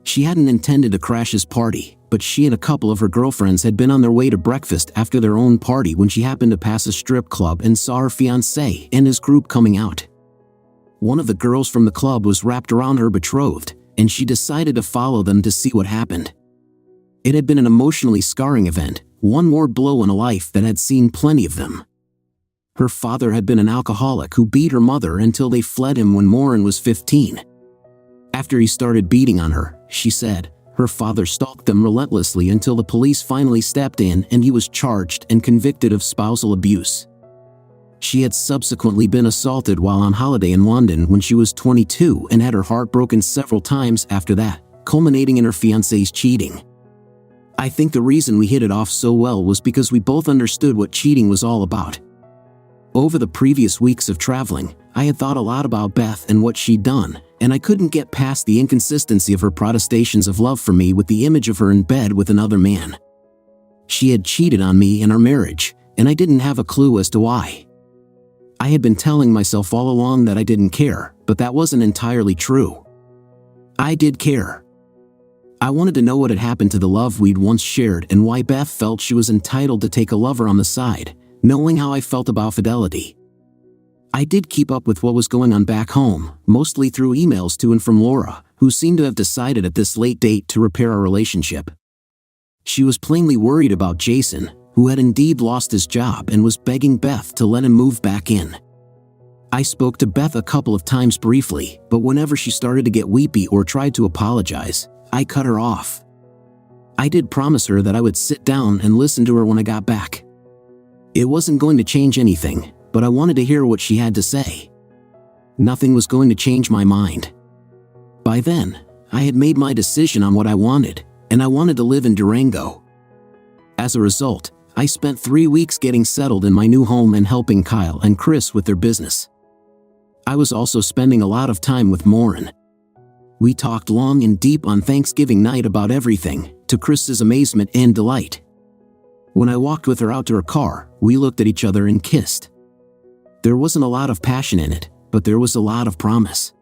She hadn't intended to crash his party, but she and a couple of her girlfriends had been on their way to breakfast after their own party when she happened to pass a strip club and saw her fiancé and his group coming out. One of the girls from the club was wrapped around her betrothed, and she decided to follow them to see what happened. It had been an emotionally scarring event, one more blow in a life that had seen plenty of them. Her father had been an alcoholic who beat her mother until they fled him when Maureen was 15. After he started beating on her, she said, her father stalked them relentlessly until the police finally stepped in and he was charged and convicted of spousal abuse. She had subsequently been assaulted while on holiday in London when she was 22 and had her heart broken several times after that, culminating in her fiancé's cheating. I think the reason we hit it off so well was because we both understood what cheating was all about. Over the previous weeks of traveling, I had thought a lot about Beth and what she'd done, and I couldn't get past the inconsistency of her protestations of love for me with the image of her in bed with another man. She had cheated on me in our marriage, and I didn't have a clue as to why. I had been telling myself all along that I didn't care, but that wasn't entirely true. I did care. I wanted to know what had happened to the love we'd once shared and why Beth felt she was entitled to take a lover on the side, knowing how I felt about fidelity. I did keep up with what was going on back home, mostly through emails to and from Laura, who seemed to have decided at this late date to repair our relationship. She was plainly worried about Jason, who had indeed lost his job and was begging Beth to let him move back in. I spoke to Beth a couple of times briefly, but whenever she started to get weepy or tried to apologize, I cut her off. I did promise her that I would sit down and listen to her when I got back. It wasn't going to change anything, but I wanted to hear what she had to say. Nothing was going to change my mind. By then, I had made my decision on what I wanted, and I wanted to live in Durango. As a result, I spent 3 weeks getting settled in my new home and helping Kyle and Chris with their business. I was also spending a lot of time with Maureen. We talked long and deep on Thanksgiving night about everything, to Chris's amazement and delight. When I walked with her out to her car, we looked at each other and kissed. There wasn't a lot of passion in it, but there was a lot of promise.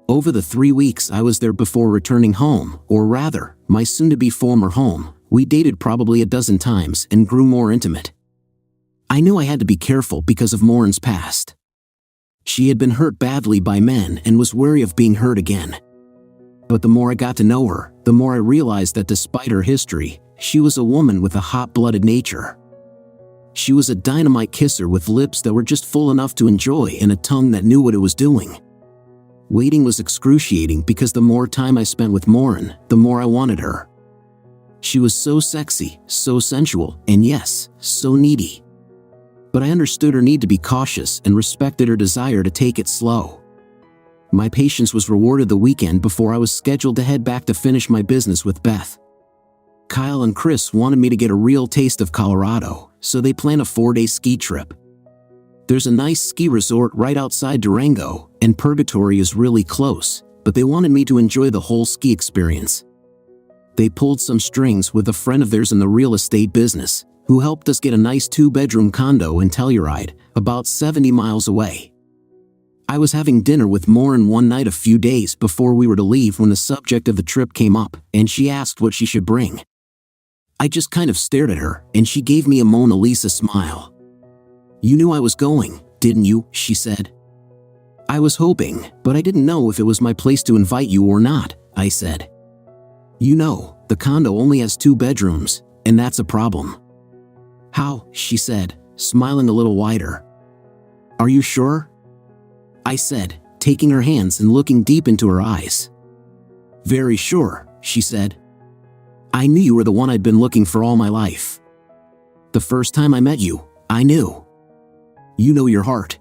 Over the 3 weeks I was there before returning home, or rather, my soon-to-be former home, we dated probably a dozen times and grew more intimate. I knew I had to be careful because of Maureen's past. She had been hurt badly by men and was wary of being hurt again. But the more I got to know her, the more I realized that despite her history, she was a woman with a hot-blooded nature. She was a dynamite kisser with lips that were just full enough to enjoy and a tongue that knew what it was doing. Waiting was excruciating because the more time I spent with Maureen, the more I wanted her. She was so sexy, so sensual, and yes, so needy. But I understood her need to be cautious and respected her desire to take it slow. My patience was rewarded the weekend before I was scheduled to head back to finish my business with Beth. Kyle and Chris wanted me to get a real taste of Colorado, so they planned a 4-day ski trip. There's a nice ski resort right outside Durango, and Purgatory is really close, but they wanted me to enjoy the whole ski experience. They pulled some strings with a friend of theirs in the real estate business, who helped us get a nice 2-bedroom condo in Telluride, about 70 miles away. I was having dinner with Maureen one night a few days before we were to leave when the subject of the trip came up, and she asked what she should bring. I just kind of stared at her, and she gave me a Mona Lisa smile. "You knew I was going, didn't you?" she said. "I was hoping, but I didn't know if it was my place to invite you or not," I said. "You know, the condo only has 2 bedrooms, and that's a problem." "How?" she said, smiling a little wider. "Are you sure?" I said, taking her hands and looking deep into her eyes. "Very sure," she said. "I knew you were the one I'd been looking for all my life. The first time I met you, I knew. You know your heart.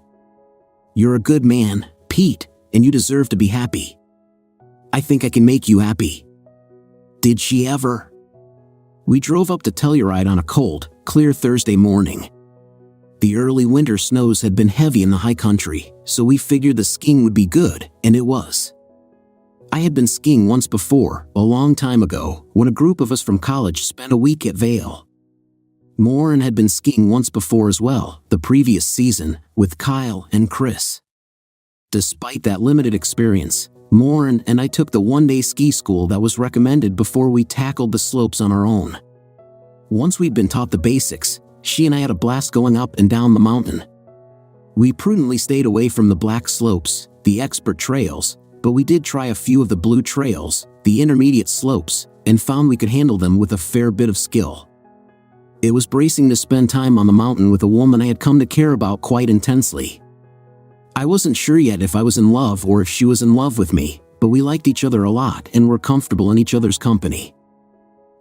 You're a good man, Pete, and you deserve to be happy. I think I can make you happy." Did she ever? We drove up to Telluride on a cold, clear Thursday morning. The early winter snows had been heavy in the high country, so we figured the skiing would be good, and it was. I had been skiing once before, a long time ago, when a group of us from college spent a week at Vail. Maureen had been skiing once before as well, the previous season, with Kyle and Chris. Despite that limited experience, Lauren and I took the one-day ski school that was recommended before we tackled the slopes on our own. Once we'd been taught the basics, she and I had a blast going up and down the mountain. We prudently stayed away from the black slopes, the expert trails, but we did try a few of the blue trails, the intermediate slopes, and found we could handle them with a fair bit of skill. It was bracing to spend time on the mountain with a woman I had come to care about quite intensely. I wasn't sure yet if I was in love or if she was in love with me, but we liked each other a lot and were comfortable in each other's company.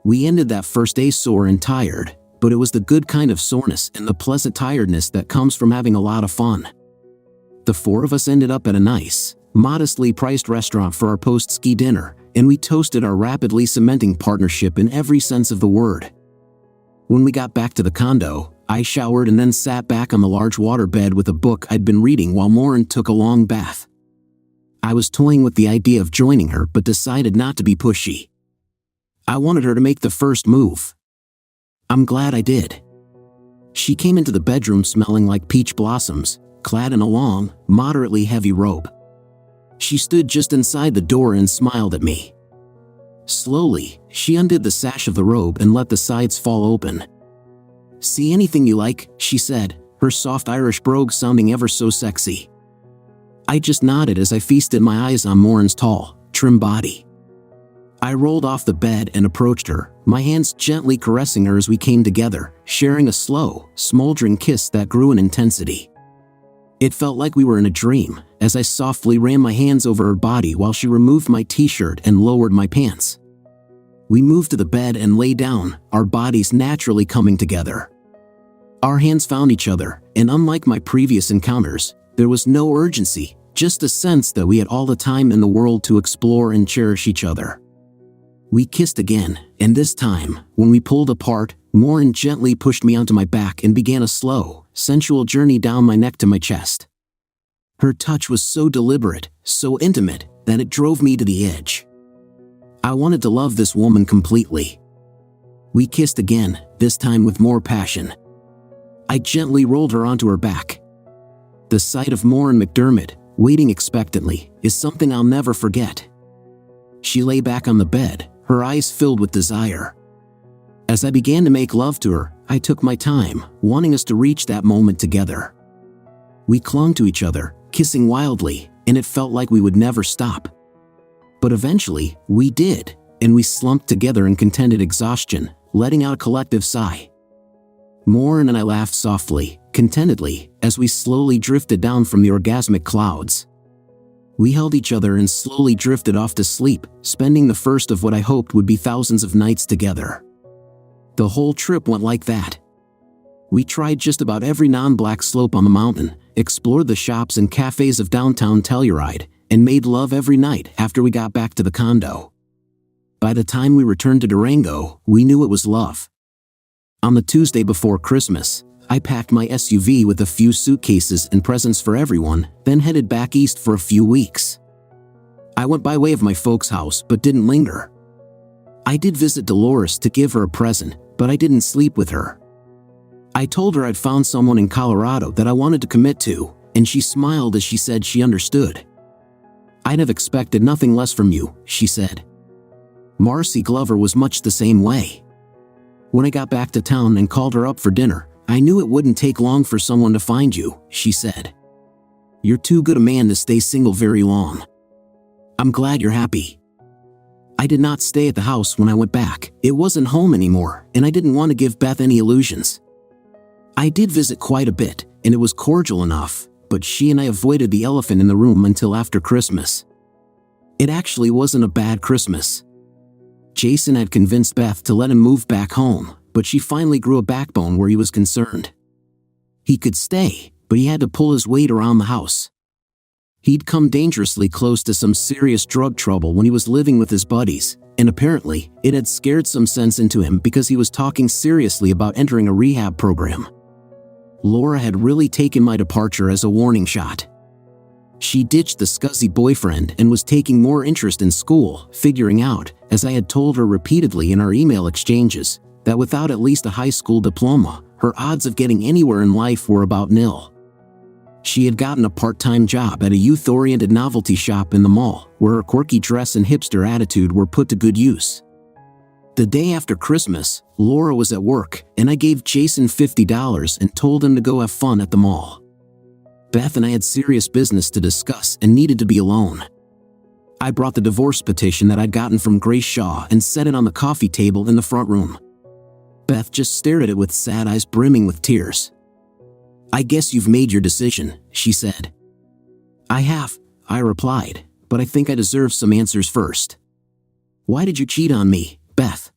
We ended that first day sore and tired, but it was the good kind of soreness and the pleasant tiredness that comes from having a lot of fun. The four of us ended up at a nice, modestly priced restaurant for our post-ski dinner, and we toasted our rapidly cementing partnership in every sense of the word. When we got back to the condo, I showered and then sat back on the large waterbed with a book I'd been reading while Lauren took a long bath. I was toying with the idea of joining her but decided not to be pushy. I wanted her to make the first move. I'm glad I did. She came into the bedroom smelling like peach blossoms, clad in a long, moderately heavy robe. She stood just inside the door and smiled at me. Slowly, she undid the sash of the robe and let the sides fall open. "See anything you like?" she said, her soft Irish brogue sounding ever so sexy. I just nodded as I feasted my eyes on Lauren's tall, trim body. I rolled off the bed and approached her, my hands gently caressing her as we came together, sharing a slow, smoldering kiss that grew in intensity. It felt like we were in a dream, as I softly ran my hands over her body while she removed my t-shirt and lowered my pants. We moved to the bed and lay down, our bodies naturally coming together. Our hands found each other, and unlike my previous encounters, there was no urgency, just a sense that we had all the time in the world to explore and cherish each other. We kissed again, and this time, when we pulled apart, Lauren gently pushed me onto my back and began a slow, sensual journey down my neck to my chest. Her touch was so deliberate, so intimate, that it drove me to the edge. I wanted to love this woman completely. We kissed again, this time with more passion. I gently rolled her onto her back. The sight of Lauren McDermott, waiting expectantly, is something I'll never forget. She lay back on the bed, her eyes filled with desire. As I began to make love to her, I took my time, wanting us to reach that moment together. We clung to each other, kissing wildly, and it felt like we would never stop. But eventually, we did, and we slumped together in contented exhaustion, letting out a collective sigh. Lauren and I laughed softly, contentedly, as we slowly drifted down from the orgasmic clouds. We held each other and slowly drifted off to sleep, spending the first of what I hoped would be thousands of nights together. The whole trip went like that. We tried just about every non-black slope on the mountain, explored the shops and cafes of downtown Telluride, and made love every night after we got back to the condo. By the time we returned to Durango, we knew it was love. On the Tuesday before Christmas, I packed my SUV with a few suitcases and presents for everyone, then headed back east for a few weeks. I went by way of my folks' house but didn't linger. I did visit Dolores to give her a present, but I didn't sleep with her. I told her I'd found someone in Colorado that I wanted to commit to, and she smiled as she said she understood. "I'd have expected nothing less from you," she said. Marcy Glover was much the same way. "When I got back to town and called her up for dinner, I knew it wouldn't take long for someone to find you," she said. "You're too good a man to stay single very long. I'm glad you're happy." I did not stay at the house when I went back. It wasn't home anymore, and I didn't want to give Beth any illusions. I did visit quite a bit, and it was cordial enough, but she and I avoided the elephant in the room until after Christmas. It actually wasn't a bad Christmas. Jason had convinced Beth to let him move back home, but she finally grew a backbone where he was concerned. He could stay, but he had to pull his weight around the house. He'd come dangerously close to some serious drug trouble when he was living with his buddies, and apparently, it had scared some sense into him because he was talking seriously about entering a rehab program. Laura had really taken my departure as a warning shot. She ditched the scuzzy boyfriend and was taking more interest in school, figuring out, as I had told her repeatedly in our email exchanges, that without at least a high school diploma, her odds of getting anywhere in life were about nil. She had gotten a part-time job at a youth-oriented novelty shop in the mall, where her quirky dress and hipster attitude were put to good use. The day after Christmas, Laura was at work, and I gave Jason $50 and told him to go have fun at the mall. Beth and I had serious business to discuss and needed to be alone. I brought the divorce petition that I'd gotten from Grace Shaw and set it on the coffee table in the front room. Beth just stared at it with sad eyes brimming with tears. "I guess you've made your decision," she said. "I have," I replied, "but I think I deserve some answers first. Why did you cheat on me, Beth?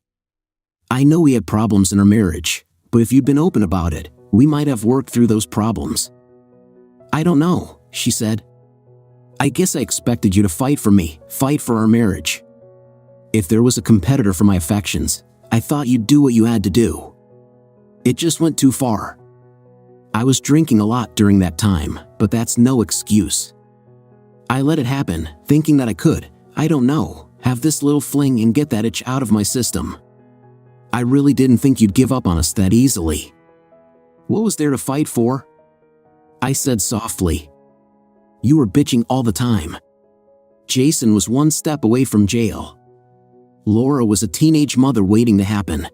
I know we had problems in our marriage, but if you'd been open about it, we might have worked through those problems." "I don't know," she said. "I guess I expected you to fight for me, fight for our marriage. If there was a competitor for my affections, I thought you'd do what you had to do. It just went too far. I was drinking a lot during that time, but that's no excuse. I let it happen, thinking that I could, I don't know, have this little fling and get that itch out of my system. I really didn't think you'd give up on us that easily. What was there to fight for?" I said softly. "You were bitching all the time. Jason was one step away from jail. Laura was a teenage mother waiting to happen.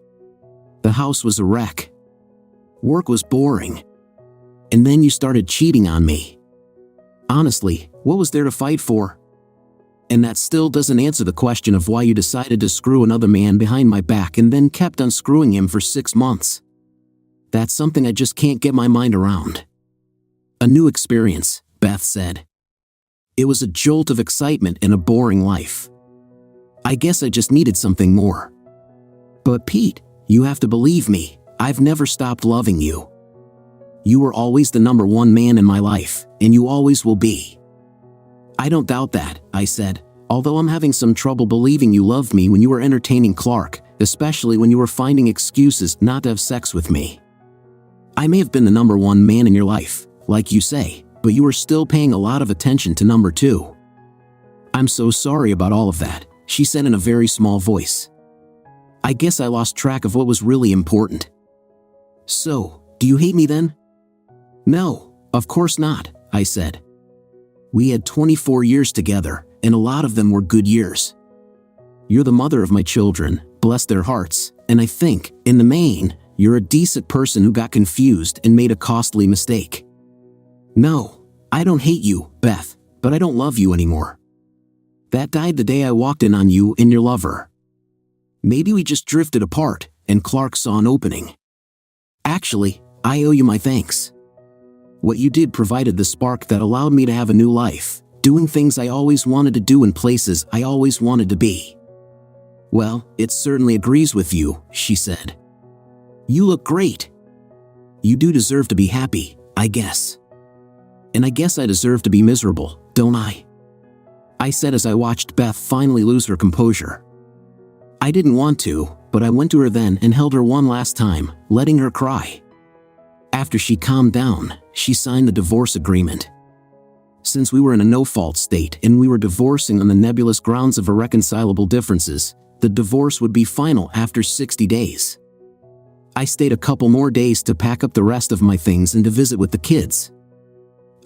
The house was a wreck. Work was boring. And then you started cheating on me. Honestly, what was there to fight for? And that still doesn't answer the question of why you decided to screw another man behind my back and then kept unscrewing him for 6 months. That's something I just can't get my mind around." "A new experience," Beth said. "It was a jolt of excitement in a boring life. I guess I just needed something more. But Pete, you have to believe me, I've never stopped loving you. You were always the number one man in my life, and you always will be." "I don't doubt that," I said, "although I'm having some trouble believing you loved me when you were entertaining Clark, especially when you were finding excuses not to have sex with me. I may have been the number one man in your life, like you say, but you were still paying a lot of attention to number two." "I'm so sorry about all of that," she said in a very small voice. "I guess I lost track of what was really important." "So, do you hate me then?" "No, of course not," I said. "We had 24 years together, and a lot of them were good years. You're the mother of my children, bless their hearts, and I think, in the main, you're a decent person who got confused and made a costly mistake. No, I don't hate you, Beth, but I don't love you anymore. That died the day I walked in on you and your lover. Maybe we just drifted apart, and Clark saw an opening. Actually, I owe you my thanks. What you did provided the spark that allowed me to have a new life, doing things I always wanted to do in places I always wanted to be." "Well, it certainly agrees with you," she said. "You look great. You do deserve to be happy, I guess. And I guess I deserve to be miserable, don't I?" I said as I watched Beth finally lose her composure. I didn't want to, but I went to her then and held her one last time, letting her cry. After she calmed down, she signed the divorce agreement. Since we were in a no-fault state and we were divorcing on the nebulous grounds of irreconcilable differences, the divorce would be final after 60 days. I stayed a couple more days to pack up the rest of my things and to visit with the kids.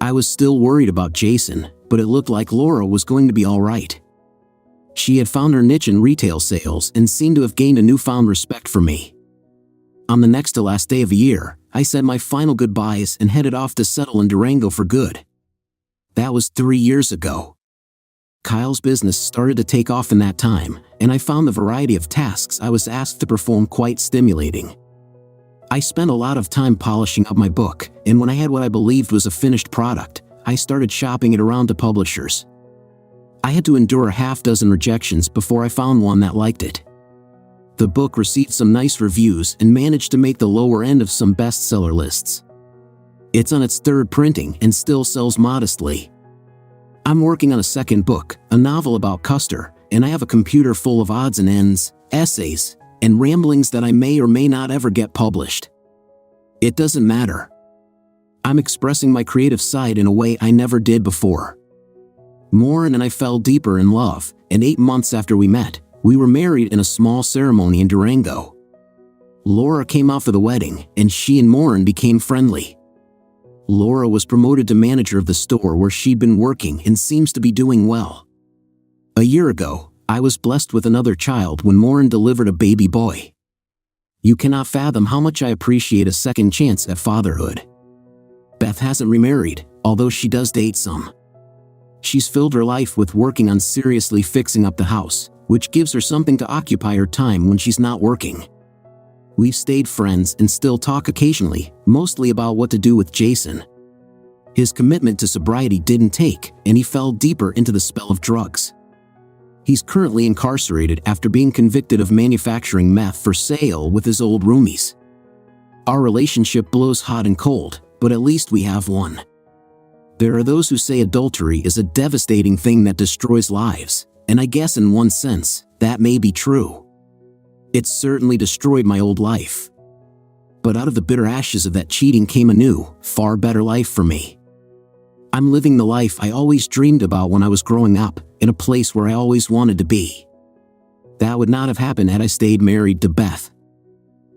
I was still worried about Jason, but it looked like Laura was going to be all right. She had found her niche in retail sales and seemed to have gained a newfound respect for me. On the next to last day of the year, I said my final goodbyes and headed off to settle in Durango for good. That was 3 years ago. Kyle's business started to take off in that time, and I found the variety of tasks I was asked to perform quite stimulating. I spent a lot of time polishing up my book, and when I had what I believed was a finished product, I started shopping it around to publishers. I had to endure a half-dozen rejections before I found one that liked it. The book received some nice reviews and managed to make the lower end of some bestseller lists. It's on its third printing and still sells modestly. I'm working on a second book, a novel about Custer, and I have a computer full of odds and ends, essays, and ramblings that I may or may not ever get published. It doesn't matter. I'm expressing my creative side in a way I never did before. Morin and I fell deeper in love, and 8 months after we met, we were married in a small ceremony in Durango. Laura came out for the wedding, and she and Morin became friendly. Laura was promoted to manager of the store where she'd been working and seems to be doing well. A year ago, I was blessed with another child when Maureen delivered a baby boy. You cannot fathom how much I appreciate a second chance at fatherhood. Beth hasn't remarried, although she does date some. She's filled her life with working on seriously fixing up the house, which gives her something to occupy her time when she's not working. We've stayed friends and still talk occasionally, mostly about what to do with Jason. His commitment to sobriety didn't take, and he fell deeper into the spell of drugs. He's currently incarcerated after being convicted of manufacturing meth for sale with his old roomies. Our relationship blows hot and cold, but at least we have one. There are those who say adultery is a devastating thing that destroys lives, and I guess in one sense, that may be true. It's certainly destroyed my old life. But out of the bitter ashes of that cheating came a new, far better life for me. I'm living the life I always dreamed about when I was growing up, in a place where I always wanted to be. That would not have happened had I stayed married to Beth.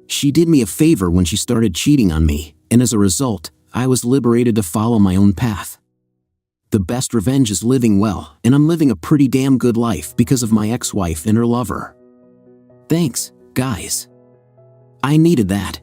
She did me a favor when she started cheating on me, and as a result, I was liberated to follow my own path. The best revenge is living well, and I'm living a pretty damn good life because of my ex-wife and her lover. Thanks, guys. I needed that.